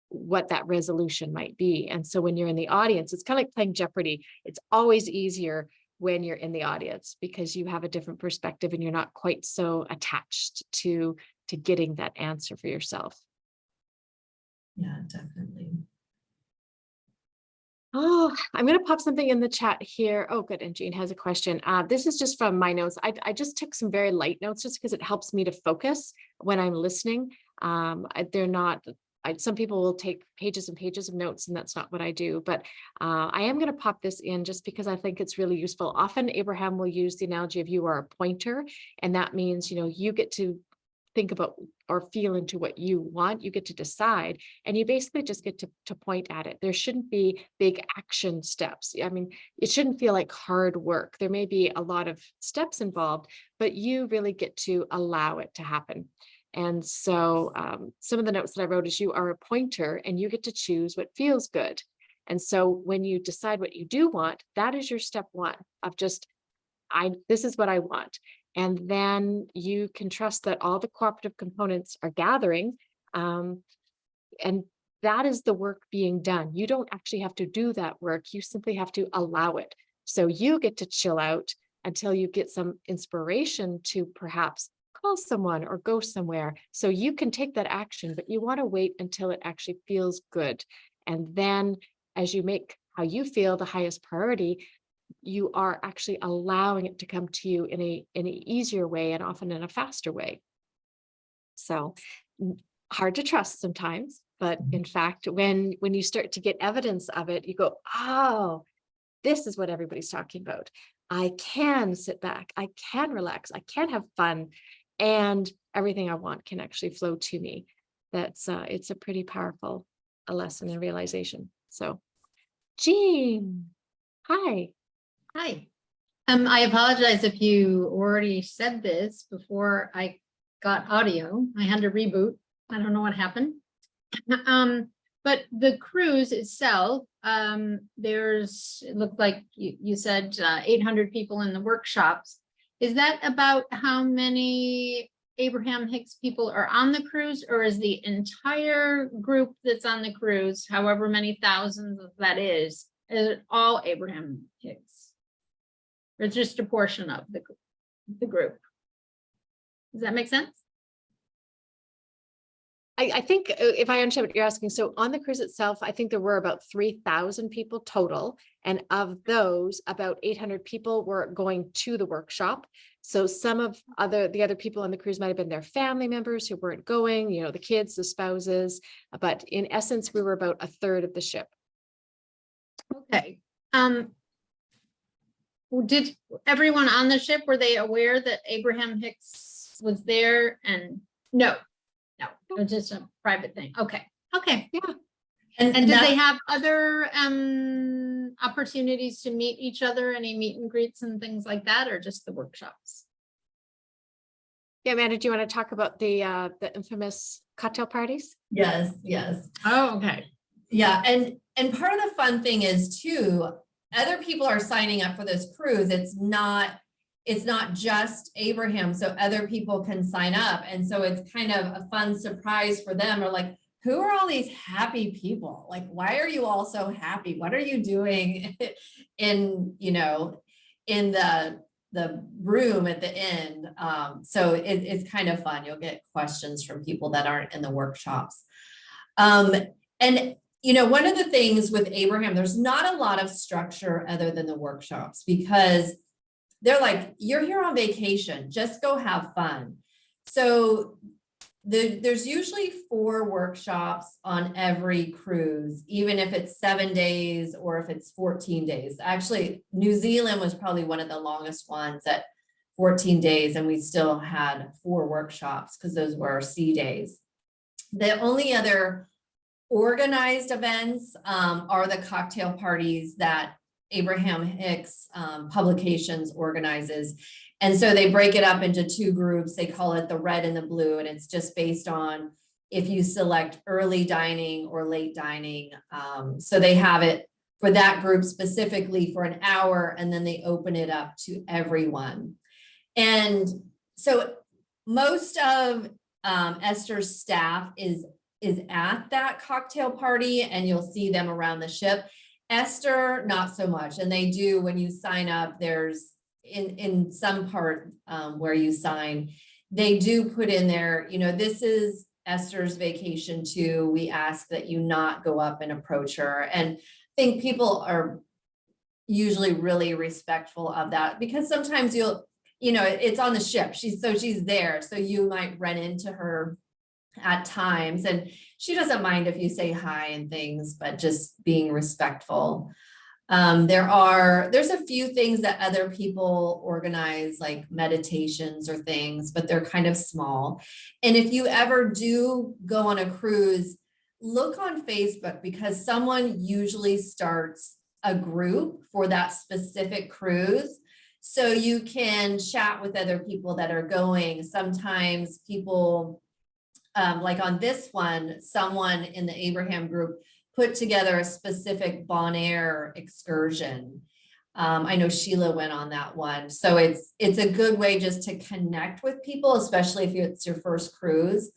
what that resolution might be. And so when you're in the audience, it's kind of like playing Jeopardy. It's always easier when you're in the audience, because you have a different perspective and you're not quite so attached to getting that answer for yourself. Yeah, definitely. Oh, I'm going to pop something in the chat here. Oh, good. And Jean has a question. This is just from my notes. I just took some very light notes just because it helps me to focus when I'm listening. They're not, some people will take pages and pages of notes, and that's not what I do. But I am going to pop this in just because I think it's really useful. Often Abraham will use the analogy of you are a pointer, and that means, you get to think about or feel into what you want. You get to decide, and you basically just get to point at it. There shouldn't be big action steps. I mean, it shouldn't feel like hard work. There may be a lot of steps involved, but you really get to allow it to happen. And so some of the notes that I wrote is you are a pointer and you get to choose what feels good. And so when you decide what you do want, that is your step one of just, this is what I want. And then you can trust that all the cooperative components are gathering. And that is the work being done. You don't actually have to do that work. You simply have to allow it. So you get to chill out until you get some inspiration to perhaps call someone or go somewhere. So you can take that action, but you want to wait until it actually feels good. And then as you make how you feel the highest priority, you are actually allowing it to come to you in an easier way and often in a faster way. So hard to trust sometimes, but in fact, when you start to get evidence of it, you go, oh, this is what everybody's talking about. I can sit back, I can relax, I can have fun, and everything I want can actually flow to me. That's it's a pretty powerful lesson in realization. So, Jean, hi. Hi. I apologize if you already said this before I got audio. I had to reboot. I don't know what happened. But the cruise itself, it looked like you said 800 people in the workshops. Is that about how many Abraham Hicks people are on the cruise, or is the entire group that's on the cruise, however many thousands that is it all Abraham Hicks? Or just a portion of the group? Does that make sense? I think if I understand what you're asking, so on the cruise itself, I think there were about 3,000 people total. And of those, about 800 people were going to the workshop. So some of the other people on the cruise might have been their family members who weren't going, you know, the kids, the spouses. But in essence, we were about a third of the ship. Okay. Did everyone on the ship, were they aware that Abraham Hicks was there? And no, it was just a private thing. Okay. Yeah. And did that's- they have other opportunities to meet each other, any meet and greets and things like that, or just the workshops? Yeah, Amanda, do you want to talk about the infamous cocktail parties? Yes. Oh, okay. Yeah, and part of the fun thing is too, other people are signing up for this cruise. It's not just Abraham, so other people can sign up. And so it's kind of a fun surprise for them. Or like, who are all these happy people? Like, why are you all so happy? What are you doing in, you know, in the room at the end? So it's kind of fun. You'll get questions from people that aren't in the workshops. And you know, one of the things with Abraham, there's not a lot of structure other than the workshops, because they're like, you're here on vacation, just go have fun. So there's usually 4 workshops on every cruise, even if it's 7 days or if it's 14 days. Actually, New Zealand was probably one of the longest ones at 14 days, and we still had 4 workshops because those were sea days. The only other organized events are the cocktail parties that Abraham Hicks Publications organizes. And so they break it up into 2 groups. They call it the red and the blue. And it's just based on if you select early dining or late dining. So they have it for that group specifically for an hour, and then they open it up to everyone. And so most of Esther's staff is at that cocktail party, and you'll see them around the ship. Esther, not so much. And they do, when you sign up, there's in some part where you sign, they do put in there, you know, this is Esther's vacation too. We ask that you not go up and approach her. And I think people are usually really respectful of that, because sometimes you know, it's on the ship. She's there. So you might run into her at times, and she doesn't mind if you say hi and things, but just being respectful. There's a few things that other people organize, like meditations or things, but they're kind of small. And if you ever do go on a cruise, look on Facebook, because someone usually starts a group for that specific cruise. So you can chat with other people that are going. Sometimes people, like on this one, someone in the Abraham group put together a specific Bonaire excursion. I know Sheila went on that one. So it's a good way just to connect with people, especially if it's your first cruise.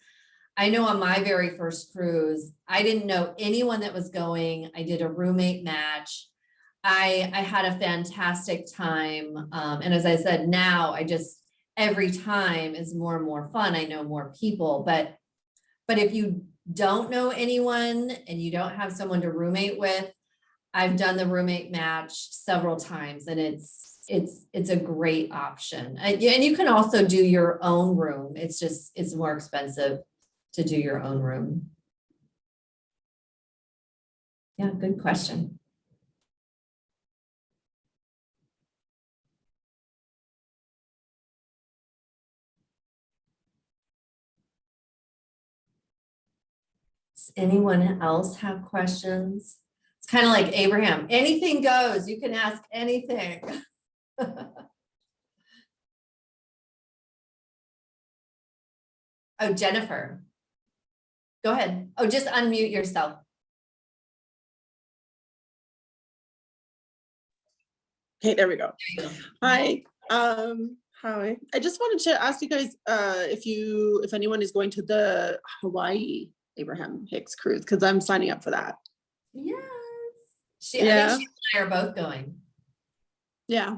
I know on my very first cruise, I didn't know anyone that was going. I did a roommate match. I had a fantastic time. And as I said, now every time is more and more fun. I know more people, but if you don't know anyone and you don't have someone to roommate with, I've done the roommate match several times, and it's a great option. And you can also do your own room. It's more expensive to do your own room. Yeah, good question. Does anyone else have questions? It's kind of like Abraham, anything goes, you can ask anything. Oh, Jennifer. Go ahead. Oh, just unmute yourself. Okay, there we go. There you go. Hi. Hi. I just wanted to ask you guys if anyone is going to the Hawaii Abraham Hicks cruise, because I'm signing up for that. Yes. I Yeah. think she and I are both going. Yeah.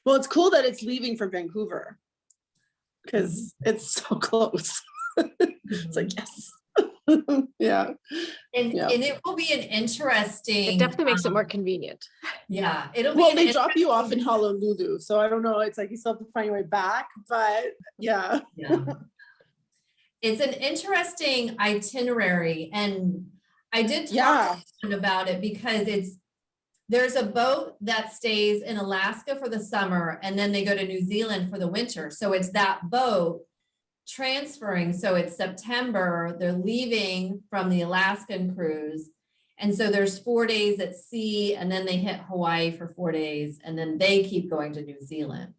Well, it's cool that it's leaving from Vancouver because it's so close. It's like, yes. Yeah. And Yeah. it will be an interesting. It definitely makes it more convenient. Yeah, it'll Well, be. they drop you off in Honolulu, so I don't know. It's like you still have to find your way back, but yeah. Yeah. It's an interesting itinerary, and I did talk to them about it because there's a boat that stays in Alaska for the summer and then they go to New Zealand for the winter. So it's that boat transferring. So it's September, they're leaving from the Alaskan cruise. And so there's 4 days at sea, and then they hit Hawaii for 4 days, and then they keep going to New Zealand.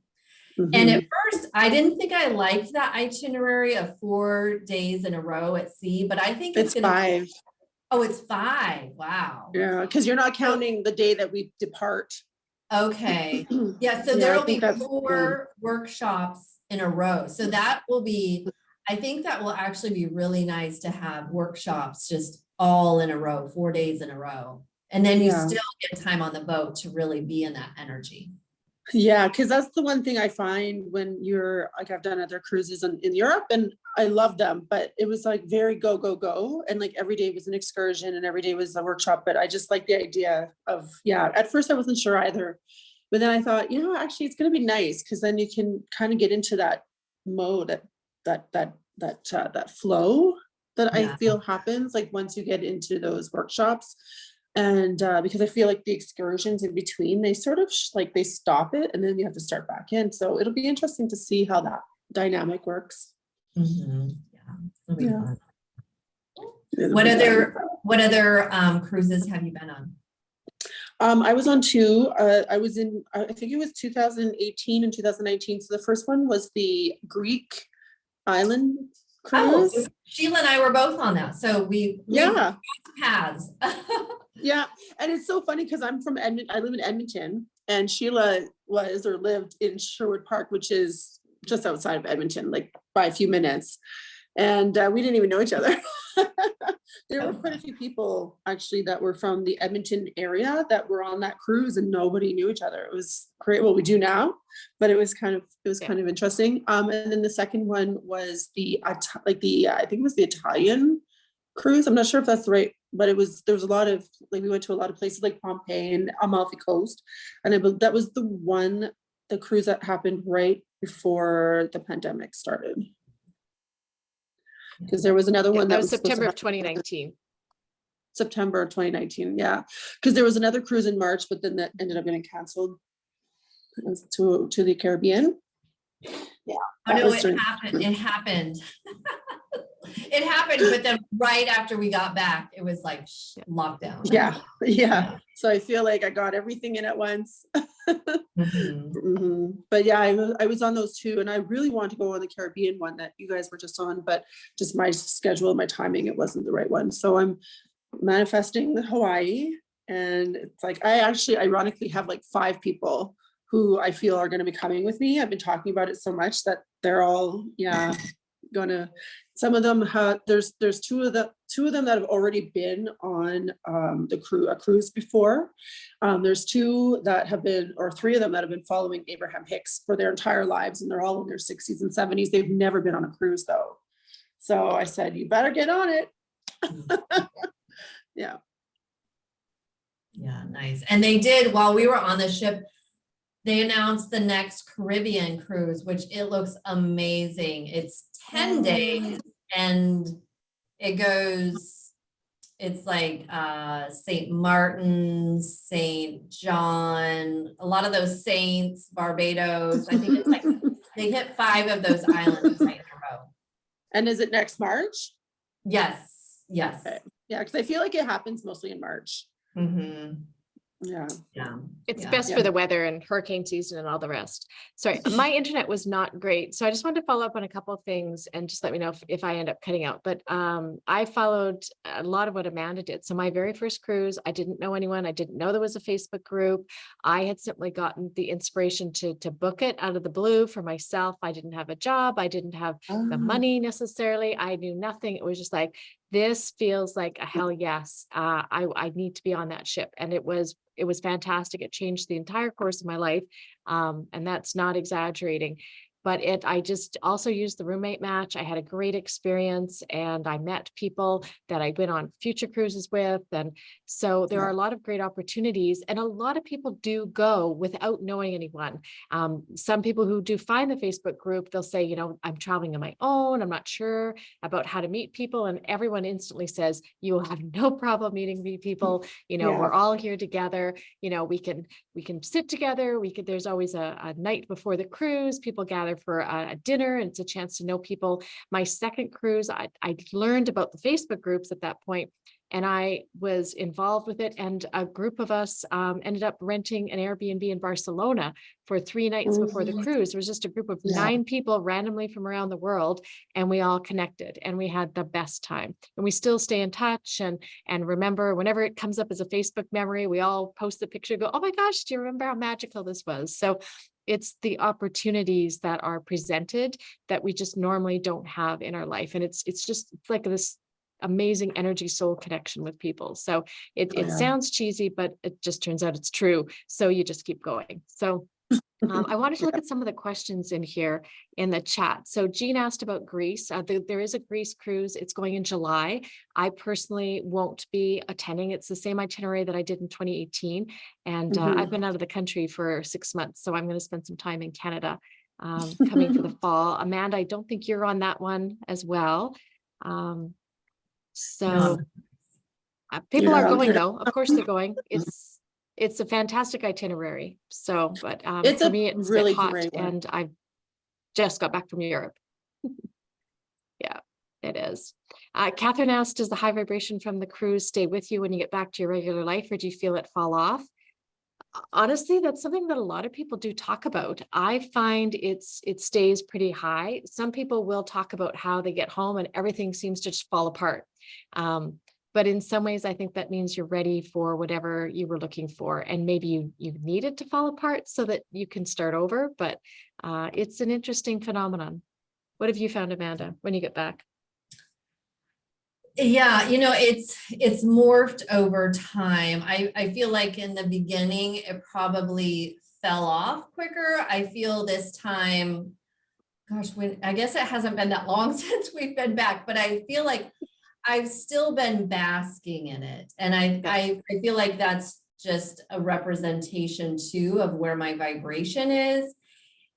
And at first, I didn't think I liked that itinerary of 4 days in a row at sea, but I think It's 5. Oh, it's 5. Wow. Yeah, because you're not counting the day that we depart. Okay. Yeah, so Yeah, there I will be think that's 4 workshops in a row. So that will be, I think that will actually be really nice to have workshops just all in a row, 4 days in a row. And then you still get time on the boat to really be in that energy. Yeah, because that's the one thing I find when you're like, I've done other cruises in Europe and I love them, but it was like very go, go, go. And like every day was an excursion and every day was a workshop. But I just like the idea of, at first I wasn't sure either. But then I thought, actually it's going to be nice because then you can kind of get into that mode, that flow that I feel happens like once you get into those workshops. And because I feel like the excursions in between, they sort of they stop it and then you have to start back in. So it'll be interesting to see how that dynamic works. Mm-hmm. It'll be fun. It'll What be other fun. cruises have you been on? I was on 2. I was in, I think it was 2018 and 2019. So the first one was the Greek island cruise. Oh, Sheila and I were both on that. So we crossed paths. Yeah. And it's so funny because I'm from Edmonton. I live in Edmonton, and Sheila lived in Sherwood Park, which is just outside of Edmonton, like by a few minutes. And we didn't even know each other. There were quite a few people actually that were from the Edmonton area that were on that cruise, and nobody knew each other. It was great. Well, we do now, but it was kind of interesting. And then the second one was I think it was the Italian cruise. I'm not sure if that's the right, but there was a lot of, like, we went to a lot of places like Pompeii and Amalfi Coast. And that was the cruise that happened right before the pandemic started. Because there was another one that was September of 2019. September 2019, yeah. Because there was another cruise in March, but then that ended up getting canceled to the Caribbean. Yeah. Oh no, it happened. It happened. It happened, but then right after we got back, it was like lockdown. Yeah. So I feel like I got everything in at once. But yeah, I was on those 2, and I really wanted to go on the Caribbean one that you guys were just on, but just my schedule, my timing, it wasn't the right one. So I'm manifesting Hawaii, and it's like I actually ironically have like 5 people who I feel are going to be coming with me. I've been talking about it so much that they're all gonna. Some of them there's 2 of them that have already been on a cruise before. There's 2 that have been, or 3 of them that have been following Abraham Hicks for their entire lives, and they're all in their 60s and 70s. They've never been on a cruise though. So I said, you better get on it. Yeah. Yeah, nice. And they did, while we were on the ship, they announced the next Caribbean cruise, which it looks amazing. It's 10 days, and it's like St. Martin, St. John, a lot of those saints, Barbados. I think it's like they hit 5 of those islands right in a row. And is it next March? Yes. Okay. Yeah, because I feel like it happens mostly in March. Yeah. Yeah. It's Yeah. best Yeah. for the weather and hurricane season and all the rest. Sorry, my internet was not great. So I just wanted to follow up on a couple of things and just let me know if I end up cutting out. But I followed a lot of what Amanda did. So my very first cruise, I didn't know anyone. I didn't know there was a Facebook group. I had simply gotten the inspiration to book it out of the blue for myself. I didn't have a job. I didn't have the money necessarily. I knew nothing. It was just like, this feels like a hell yes. I need to be on that ship. And it was fantastic. It changed the entire course of my life. And that's not exaggerating. But I just also used the roommate match. I had a great experience and I met people that I went on future cruises with. And so there are a lot of great opportunities, and a lot of people do go without knowing anyone. Some people who do find the Facebook group, they'll say, you know, I'm traveling on my own. I'm not sure about how to meet people. And everyone instantly says, you will have no problem meeting new people. You know, Yeah. we're all here together. You know, we can sit together. There's always a night before the cruise. People gather for a dinner, and it's a chance to know people. My second cruise, I learned about the Facebook groups at that point, and I was involved with it. And a group of us ended up renting an Airbnb in Barcelona for 3 nights before the cruise. It was just a group of 9 people randomly from around the world, and we all connected and we had the best time. And we still stay in touch and remember whenever it comes up as a Facebook memory, we all post the picture, go, oh my gosh, do you remember how magical this was? So it's the opportunities that are presented that we just normally don't have in our life. And it's like this amazing energy soul connection with people. So it sounds cheesy, but it just turns out it's true. So you just keep going. So I wanted to look at some of the questions in here in the chat. So Jean asked about Greece. There is a Greece cruise. It's going in July. I personally won't be attending. It's the same itinerary that I did in 2018. And I've been out of the country for 6 months. So I'm going to spend some time in Canada coming for the fall. Amanda, I don't think you're on that one as well. People are going though. Of course they're going. It's a fantastic itinerary. So, but It's for a me, it's really a bit hot, great one. and I've just got back from Europe. Yeah, it is. Catherine asked, does the high vibration from the cruise stay with you when you get back to your regular life, or do you feel it fall off? Honestly, that's something that a lot of people do talk about. I find it stays pretty high. Some people will talk about how they get home and everything seems to just fall apart. But in some ways, I think that means you're ready for whatever you were looking for. And maybe you need it to fall apart so that you can start over. But it's an interesting phenomenon. What have you found, Amanda, when you get back? Yeah, you know, it's morphed over time. I feel like in the beginning, it probably fell off quicker. I feel this time, gosh, I guess it hasn't been that long since we've been back, but I feel like I've still been basking in it. And I feel like that's just a representation too of where my vibration is.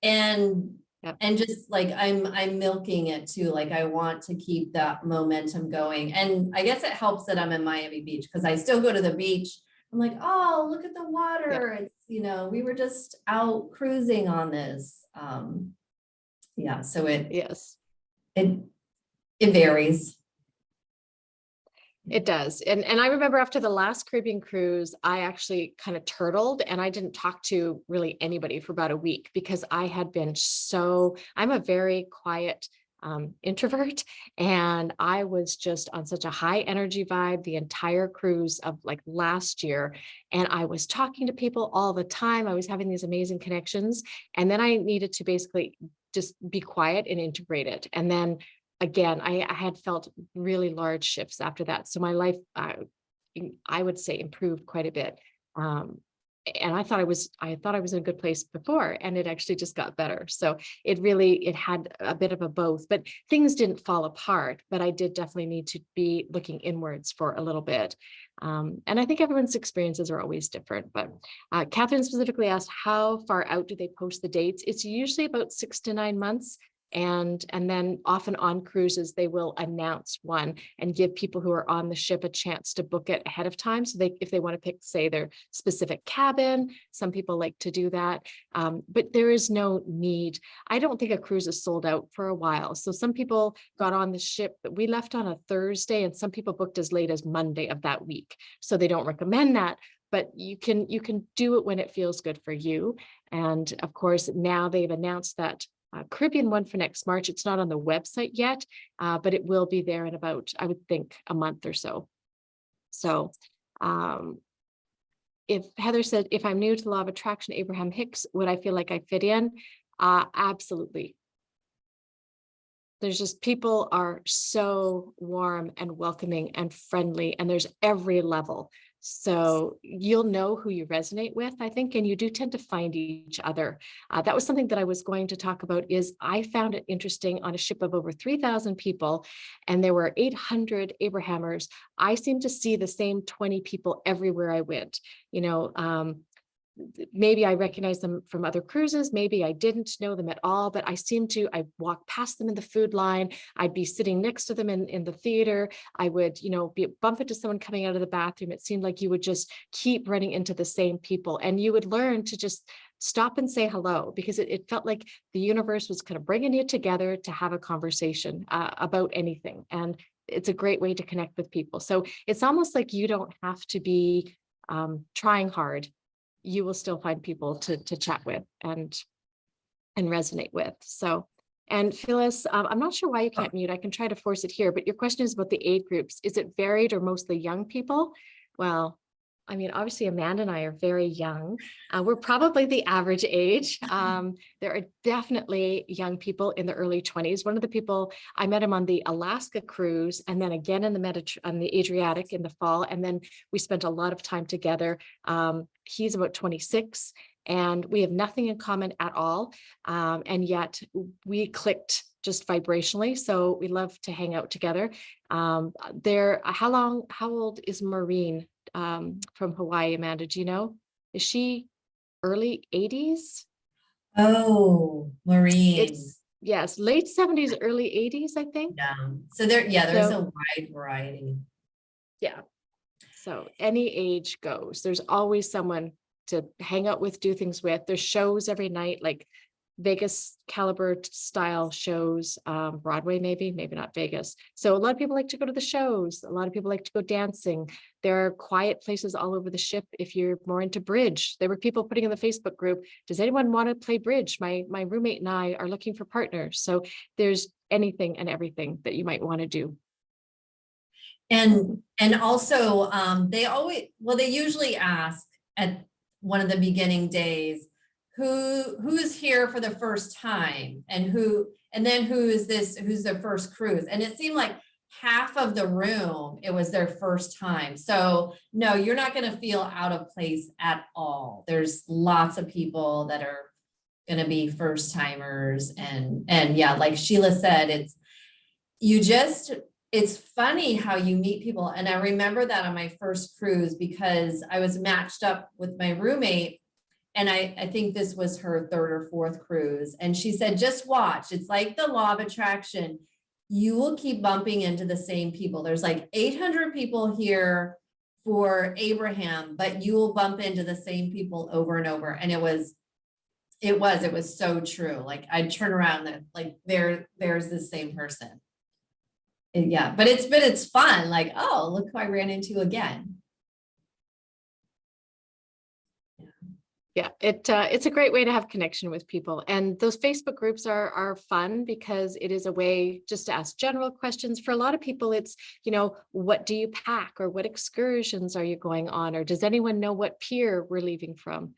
And just like I'm milking it too. Like I want to keep that momentum going. And I guess it helps that I'm in Miami Beach because I still go to the beach. I'm like, oh, look at the water. It's, you know, we were just out cruising on this. So it varies. It does. And I remember after the last Caribbean cruise, I actually kind of turtled and I didn't talk to really anybody for about a week because I had been I'm a very quiet introvert, and I was just on such a high energy vibe the entire cruise of like last year. And I was talking to people all the time. I was having these amazing connections. And then I needed to basically just be quiet and integrate it. And then again, I had felt really large shifts after that. So my life, I would say, improved quite a bit. And I thought I was in a good place before, and it actually just got better. So it had a bit of a both, but things didn't fall apart, but I did definitely need to be looking inwards for a little bit. And I think everyone's experiences are always different, but Catherine specifically asked, how far out do they post the dates? It's usually about 6 to 9 months. And then often on cruises, they will announce one and give people who are on the ship a chance to book it ahead of time. So if they want to pick, say, their specific cabin, some people like to do that. But there is no need. I don't think a cruise is sold out for a while. So some people got on the ship that we left on a Thursday, and some people booked as late as Monday of that week. So they don't recommend that. but you can do it when it feels good for you. And of course, now they've announced that Caribbean one for next March. It's not on the website yet, but it will be there in about, I would think, a month or so. So if Heather said, if I'm new to the law of attraction, Abraham Hicks, would I feel like I fit in? Absolutely. There's just, people are so warm and welcoming and friendly, and there's every level. So you'll know who you resonate with, I think, and you do tend to find each other. That was something that I was going to talk about. Is I found it interesting on a ship of over 3,000 people, and there were 800 Abrahamers. I seemed to see the same 20 people everywhere I went. You know, maybe I recognized them from other cruises, maybe I didn't know them at all, but I walked past them in the food line, I'd be sitting next to them in the theater, I would, bump into someone coming out of the bathroom. It seemed like you would just keep running into the same people, and you would learn to just stop and say hello, because it felt like the universe was kind of bringing you together to have a conversation about anything. And it's a great way to connect with people. So it's almost like you don't have to be trying hard. You will still find people to chat with and resonate with. So, and Phyllis, I'm not sure why you can't mute. I can try to force it here, but your question is about the age groups. Is it varied or mostly young people? Well, I mean, obviously Amanda and I are very young. We're probably the average age. There are definitely young people in the early 20s. One of the people, I met him on the Alaska cruise, and then again in on the Adriatic in the fall. And then we spent a lot of time together. He's about 26, and we have nothing in common at all. And yet we clicked just vibrationally. So we love to hang out together. How old is Maureen from Hawaii, Amanda? Do you know? Is she early 80s? Oh, Maureen. Yes, late 70s, early 80s, I think. Yeah. So there's So, a wide variety. yeah. So any age goes. There's always someone to hang out with, do things with. There's shows every night, like Vegas caliber style shows, Broadway, maybe not Vegas. So a lot of people like to go to the shows. A lot of people like to go dancing. There are quiet places all over the ship. If you're more into bridge, there were people putting in the Facebook group, does anyone want to play bridge? My roommate and I are looking for partners. So there's anything and everything that you might want to do. And also, they usually ask at one of the beginning days, who's here for the first time, and then who's their first cruise. And it seemed like half of the room, it was their first time. So no, you're not going to feel out of place at all. There's lots of people that are going to be first timers. And yeah, like Sheila said, it's funny how you meet people. And I remember that on my first cruise, because I was matched up with my roommate, and I think this was her third or fourth cruise. And she said, just watch. It's like the law of attraction. You will keep bumping into the same people. There's like 800 people here for Abraham, but you will bump into the same people over and over. And it was so true. Like I'd turn around and like, there's the same person. Yeah, but it's fun. Like, oh, look who I ran into again. Yeah, it's a great way to have connection with people. And those Facebook groups are fun, because it is a way just to ask general questions. For a lot of people, it's, what do you pack, or what excursions are you going on, or does anyone know what pier we're leaving from?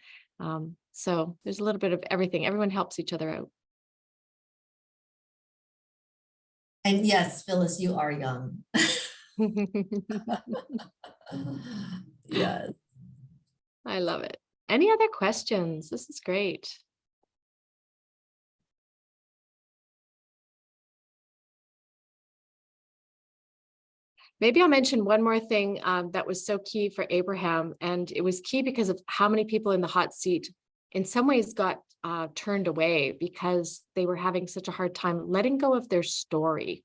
So there's a little bit of everything. Everyone helps each other out. And yes, Phyllis, you are young. Yes. I love it. Any other questions? This is great. Maybe I'll mention one more thing that was so key for Abraham, and it was key because of how many people in the hot seat in some ways got turned away because they were having such a hard time letting go of their story.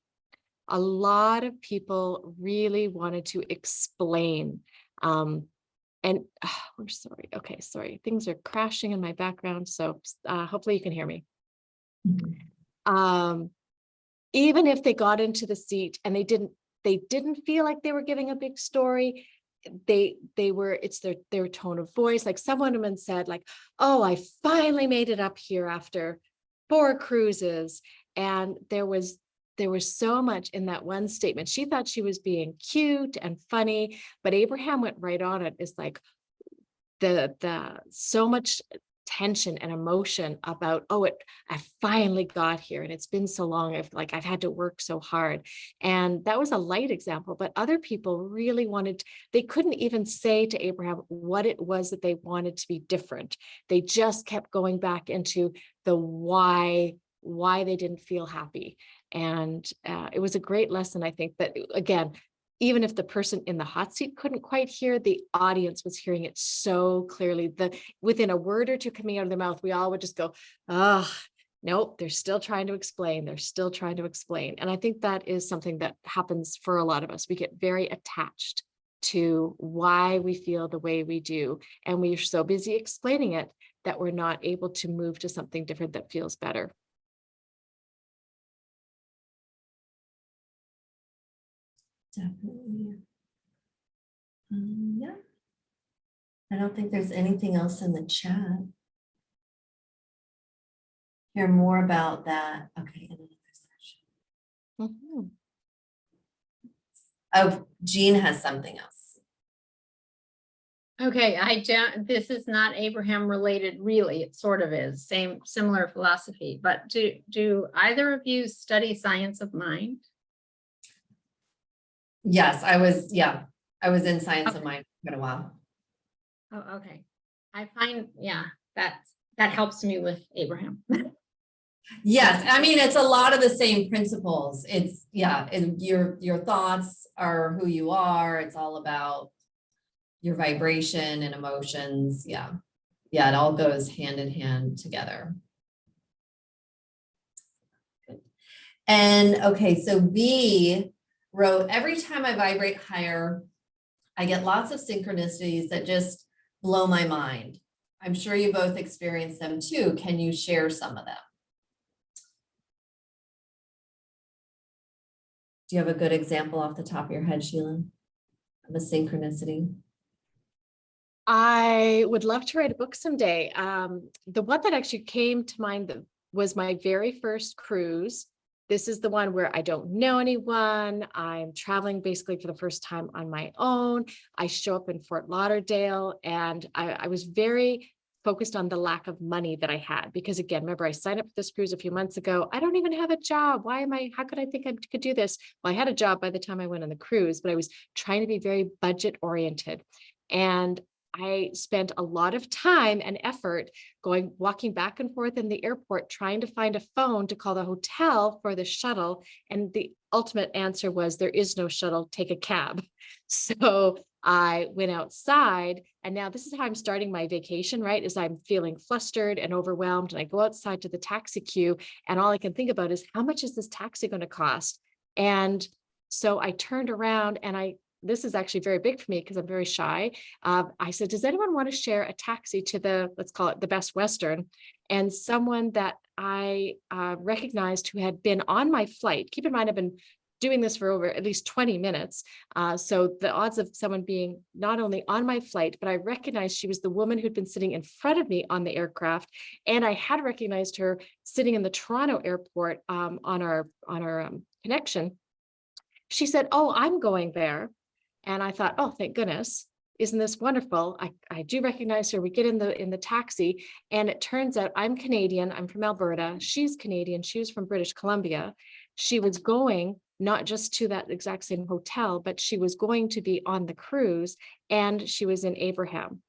A lot of people really wanted to explain. And we're sorry. Okay, sorry. Things are crashing in my background. So hopefully you can hear me. Mm-hmm. Even if they got into the seat and they didn't feel like they were giving a big story, it's their tone of voice. Like some women said, like, oh, I finally made it up here after 4 cruises. And there was so much in that one statement. She thought she was being cute and funny, but Abraham went right on it. It's like the so much tension and emotion about, oh, I finally got here and it's been so long. I've had to work so hard. And that was a light example, but other people really they couldn't even say to Abraham what it was that they wanted to be different. They just kept going back into the why they didn't feel happy. And it was a great lesson, I think, that again, even if the person in the hot seat couldn't quite hear, the audience was hearing it so clearly. Within a word or two coming out of their mouth, we all would just go, oh, nope, they're still trying to explain. They're still trying to explain. And I think that is something that happens for a lot of us. We get very attached to why we feel the way we do. And we're so busy explaining it that we're not able to move to something different that feels better. Definitely. Yeah. I don't think there's anything else in the chat. Hear more about that. Okay, in another session. Mhm. Oh, Jean has something else. Okay, this is not Abraham related, really. It sort of is, similar philosophy, but do either of you study science of mind? Yes, I was in Science of Okay. Mind for a while. Oh, okay. I find, that helps me with Abraham. Yes, I mean, it's a lot of the same principles. It's, and your thoughts are who you are. It's all about your vibration and emotions. Yeah, it all goes hand in hand together. And okay, so B wrote, every time I vibrate higher, I get lots of synchronicities that just blow my mind. I'm sure you both experienced them too. Can you share some of them? Do you have a good example off the top of your head, Sheila, of a synchronicity? I would love to write a book someday. The one that actually came to mind was my very first cruise. This is the one where I don't know anyone. I'm traveling basically for the first time on my own. I show up in Fort Lauderdale, and I was very focused on the lack of money that I had, because again, remember, I signed up for this cruise a few months ago. I don't even have a job. How could I think I could do this? Well, I had a job by the time I went on the cruise, but I was trying to be very budget oriented. And I spent a lot of time and effort walking back and forth in the airport, trying to find a phone to call the hotel for the shuttle. And the ultimate answer was, there is no shuttle, take a cab. So I went outside, and now this is how I'm starting my vacation, right? Is I'm feeling flustered and overwhelmed, and I go outside to the taxi queue, and all I can think about is, how much is this taxi going to cost? And so I turned around, and this is actually very big for me because I'm very shy. I said, does anyone want to share a taxi to let's call it the Best Western? And someone that I recognized who had been on my flight, keep in mind, I've been doing this for over at least 20 minutes. So the odds of someone being not only on my flight, but I recognized she was the woman who'd been sitting in front of me on the aircraft. And I had recognized her sitting in the Toronto airport on our connection. She said, oh, I'm going there. And I thought, oh, thank goodness. Isn't this wonderful? I do recognize her. We get in the taxi, and it turns out I'm Canadian. I'm from Alberta. She's Canadian. She was from British Columbia. She was going not just to that exact same hotel, but she was going to be on the cruise, and she was in Abraham.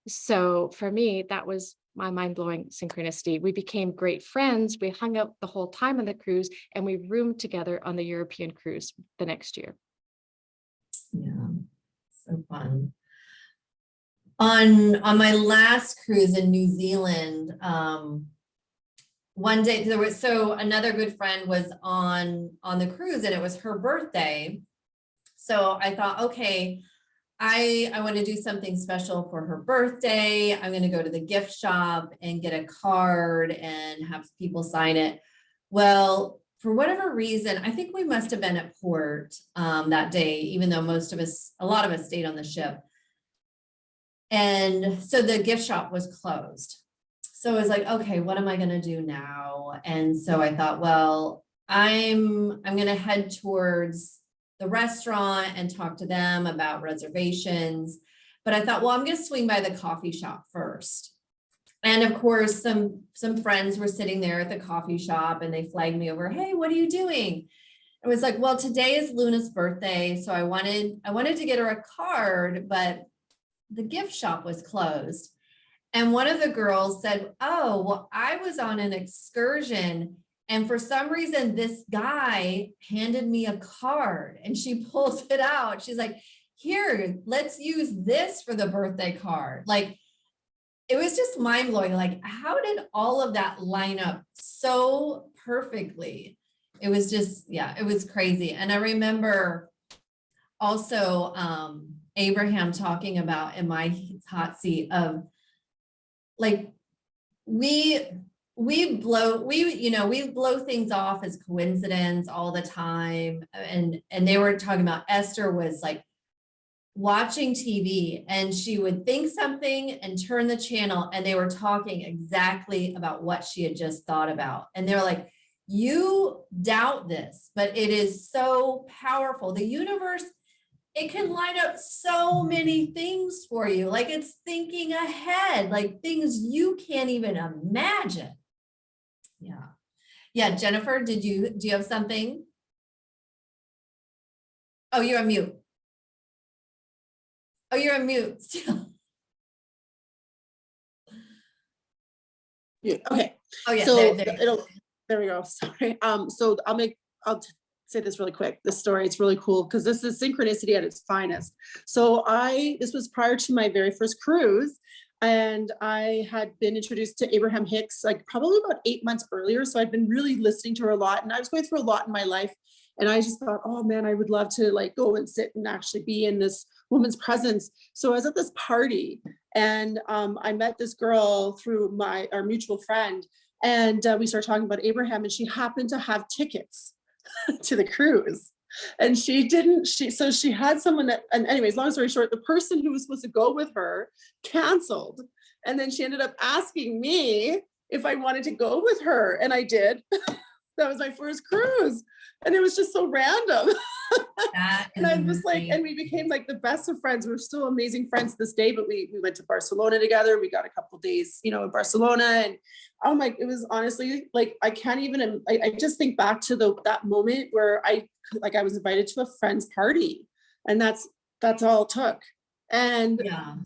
So for me, that was my mind-blowing synchronicity. We became great friends. We hung out the whole time on the cruise, and we roomed together on the European cruise the next year. Yeah, so fun. On my last cruise in New Zealand, one day another good friend was on the cruise, and it was her birthday. So I thought, okay, I want to do something special for her birthday. I'm going to go to the gift shop and get a card and have people sign it. Well, for whatever reason, I think we must have been at port that day, even though a lot of us stayed on the ship. And so the gift shop was closed. So I was like, okay, what am I gonna do now? And so I thought, well, I'm gonna head towards the restaurant and talk to them about reservations. But I thought, well, I'm gonna swing by the coffee shop first. And of course, some friends were sitting there at the coffee shop and they flagged me over, hey, what are you doing? I was like, well, today is Luna's birthday. So I wanted to get her a card, but the gift shop was closed. And one of the girls said, oh, well, I was on an excursion and for some reason, this guy handed me a card and she pulls it out. She's like, here, let's use this for the birthday card. Like, it was just mind blowing. Like, how did all of that line up so perfectly? It was just, yeah, it was crazy. And I remember also Abraham talking about in my hot seat of like, we blow things off as coincidence all the time. And they were talking about Esther was like watching TV and she would think something and turn the channel and they were talking exactly about what she had just thought about. And they're like, you doubt this, but it is so powerful. The universe, it can line up so many things for you. Like it's thinking ahead, like things you can't even imagine. Yeah. Yeah. Jennifer, do you have something? Oh, you're on mute. Oh, you're on mute still. Yeah, okay. Oh yeah, So there. there we go. Sorry. So say this really quick. This story, it's really cool because this is synchronicity at its finest. So this was prior to my very first cruise. And I had been introduced to Abraham Hicks, like probably about 8 months earlier. So I'd been really listening to her a lot and I was going through a lot in my life. And I just thought, oh man, I would love to like go and sit and actually be in this woman's presence. So I was at this party and I met this girl through our mutual friend. And we started talking about Abraham and she happened to have tickets to the cruise. And she had someone that, and anyways, long story short, the person who was supposed to go with her canceled. And then she ended up asking me if I wanted to go with her. And I did. That was my first cruise. And it was just so random. And I was like, and we became like the best of friends. We're still amazing friends to this day, but we went to Barcelona together. We got a couple days, in Barcelona. And oh my, it was honestly like, I can't even, I just think back to that moment where I was invited to a friend's party and that's all it took. And Yeah.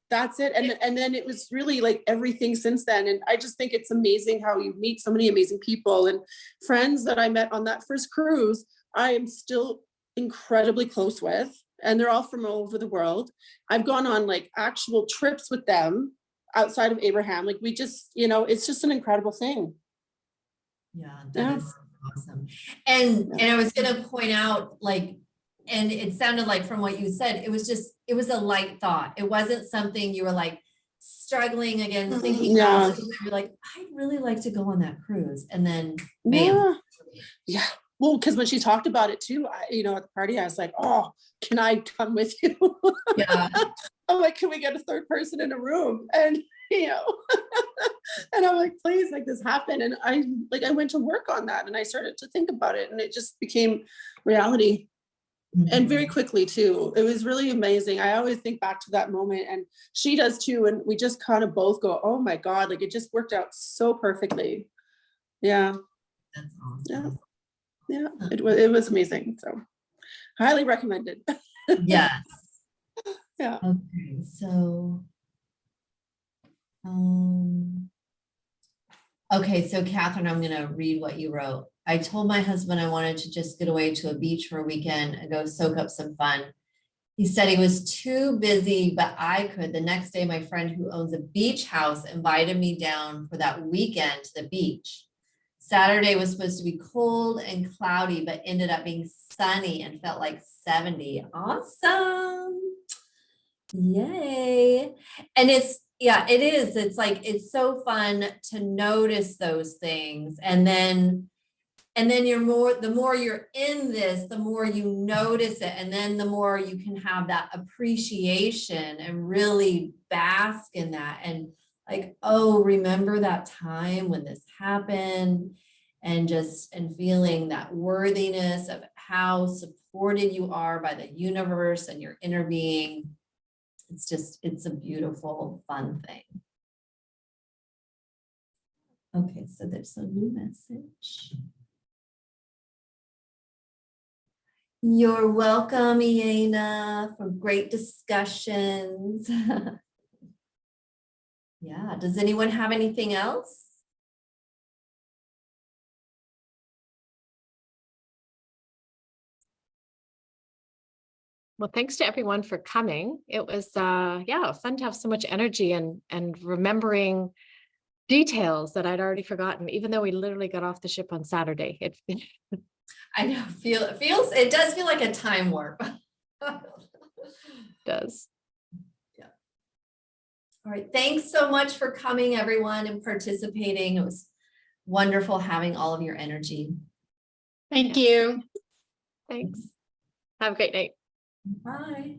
that's it. And then it was really like everything since then. And I just think it's amazing how you meet so many amazing people and friends that I met on that first cruise. I am still incredibly close with, and they're all from all over the world. I've gone on like actual trips with them outside of Abraham. Like we just, it's just an incredible thing. Yeah, that is awesome. And I was going to point out like, and it sounded like from what you said, it was a light thought. It wasn't something you were like struggling against thinking about. You're like, I'd really like to go on that cruise. And then bam. Yeah. Well, because when she talked about it too, at the party, I was like, oh, can I come with you? Yeah. I'm like, can we get a third person in a room? And, and I'm like, please make this happen. And I went to work on that and I started to think about it and it just became reality. And very quickly too. It was really amazing. I always think back to that moment and she does too. And we just kind of both go, oh my God, like it just worked out so perfectly. Yeah. That's awesome. Yeah. It was amazing. So highly recommended. Yes. Yeah. Okay. So, so Catherine, I'm going to read what you wrote. I told my husband I wanted to just get away to a beach for a weekend and go soak up some fun. He said he was too busy, but I could. The next day, my friend who owns a beach house invited me down for that weekend to the beach. Saturday was supposed to be cold and cloudy, but ended up being sunny and felt like 70. Awesome. Yay. And it is. It's like, it's so fun to notice those things. And then And then the more you're in this, the more you notice it. And then the more you can have that appreciation and really bask in that. And like, oh, remember that time when this happened, and feeling that worthiness of how supported you are by the universe and your inner being. It's a beautiful, fun thing. Okay, so there's a new message. You're welcome, Iena, for great discussions. Yeah, does anyone have anything else? Well, thanks to everyone for coming. It was yeah, fun to have so much energy and remembering details that I'd already forgotten, even though we literally got off the ship on Saturday. It I know, it does feel like a time warp. does. Yeah. All right, thanks so much for coming, everyone, and participating. It was wonderful having all of your energy. Thank you. Thanks. Have a great night. Bye.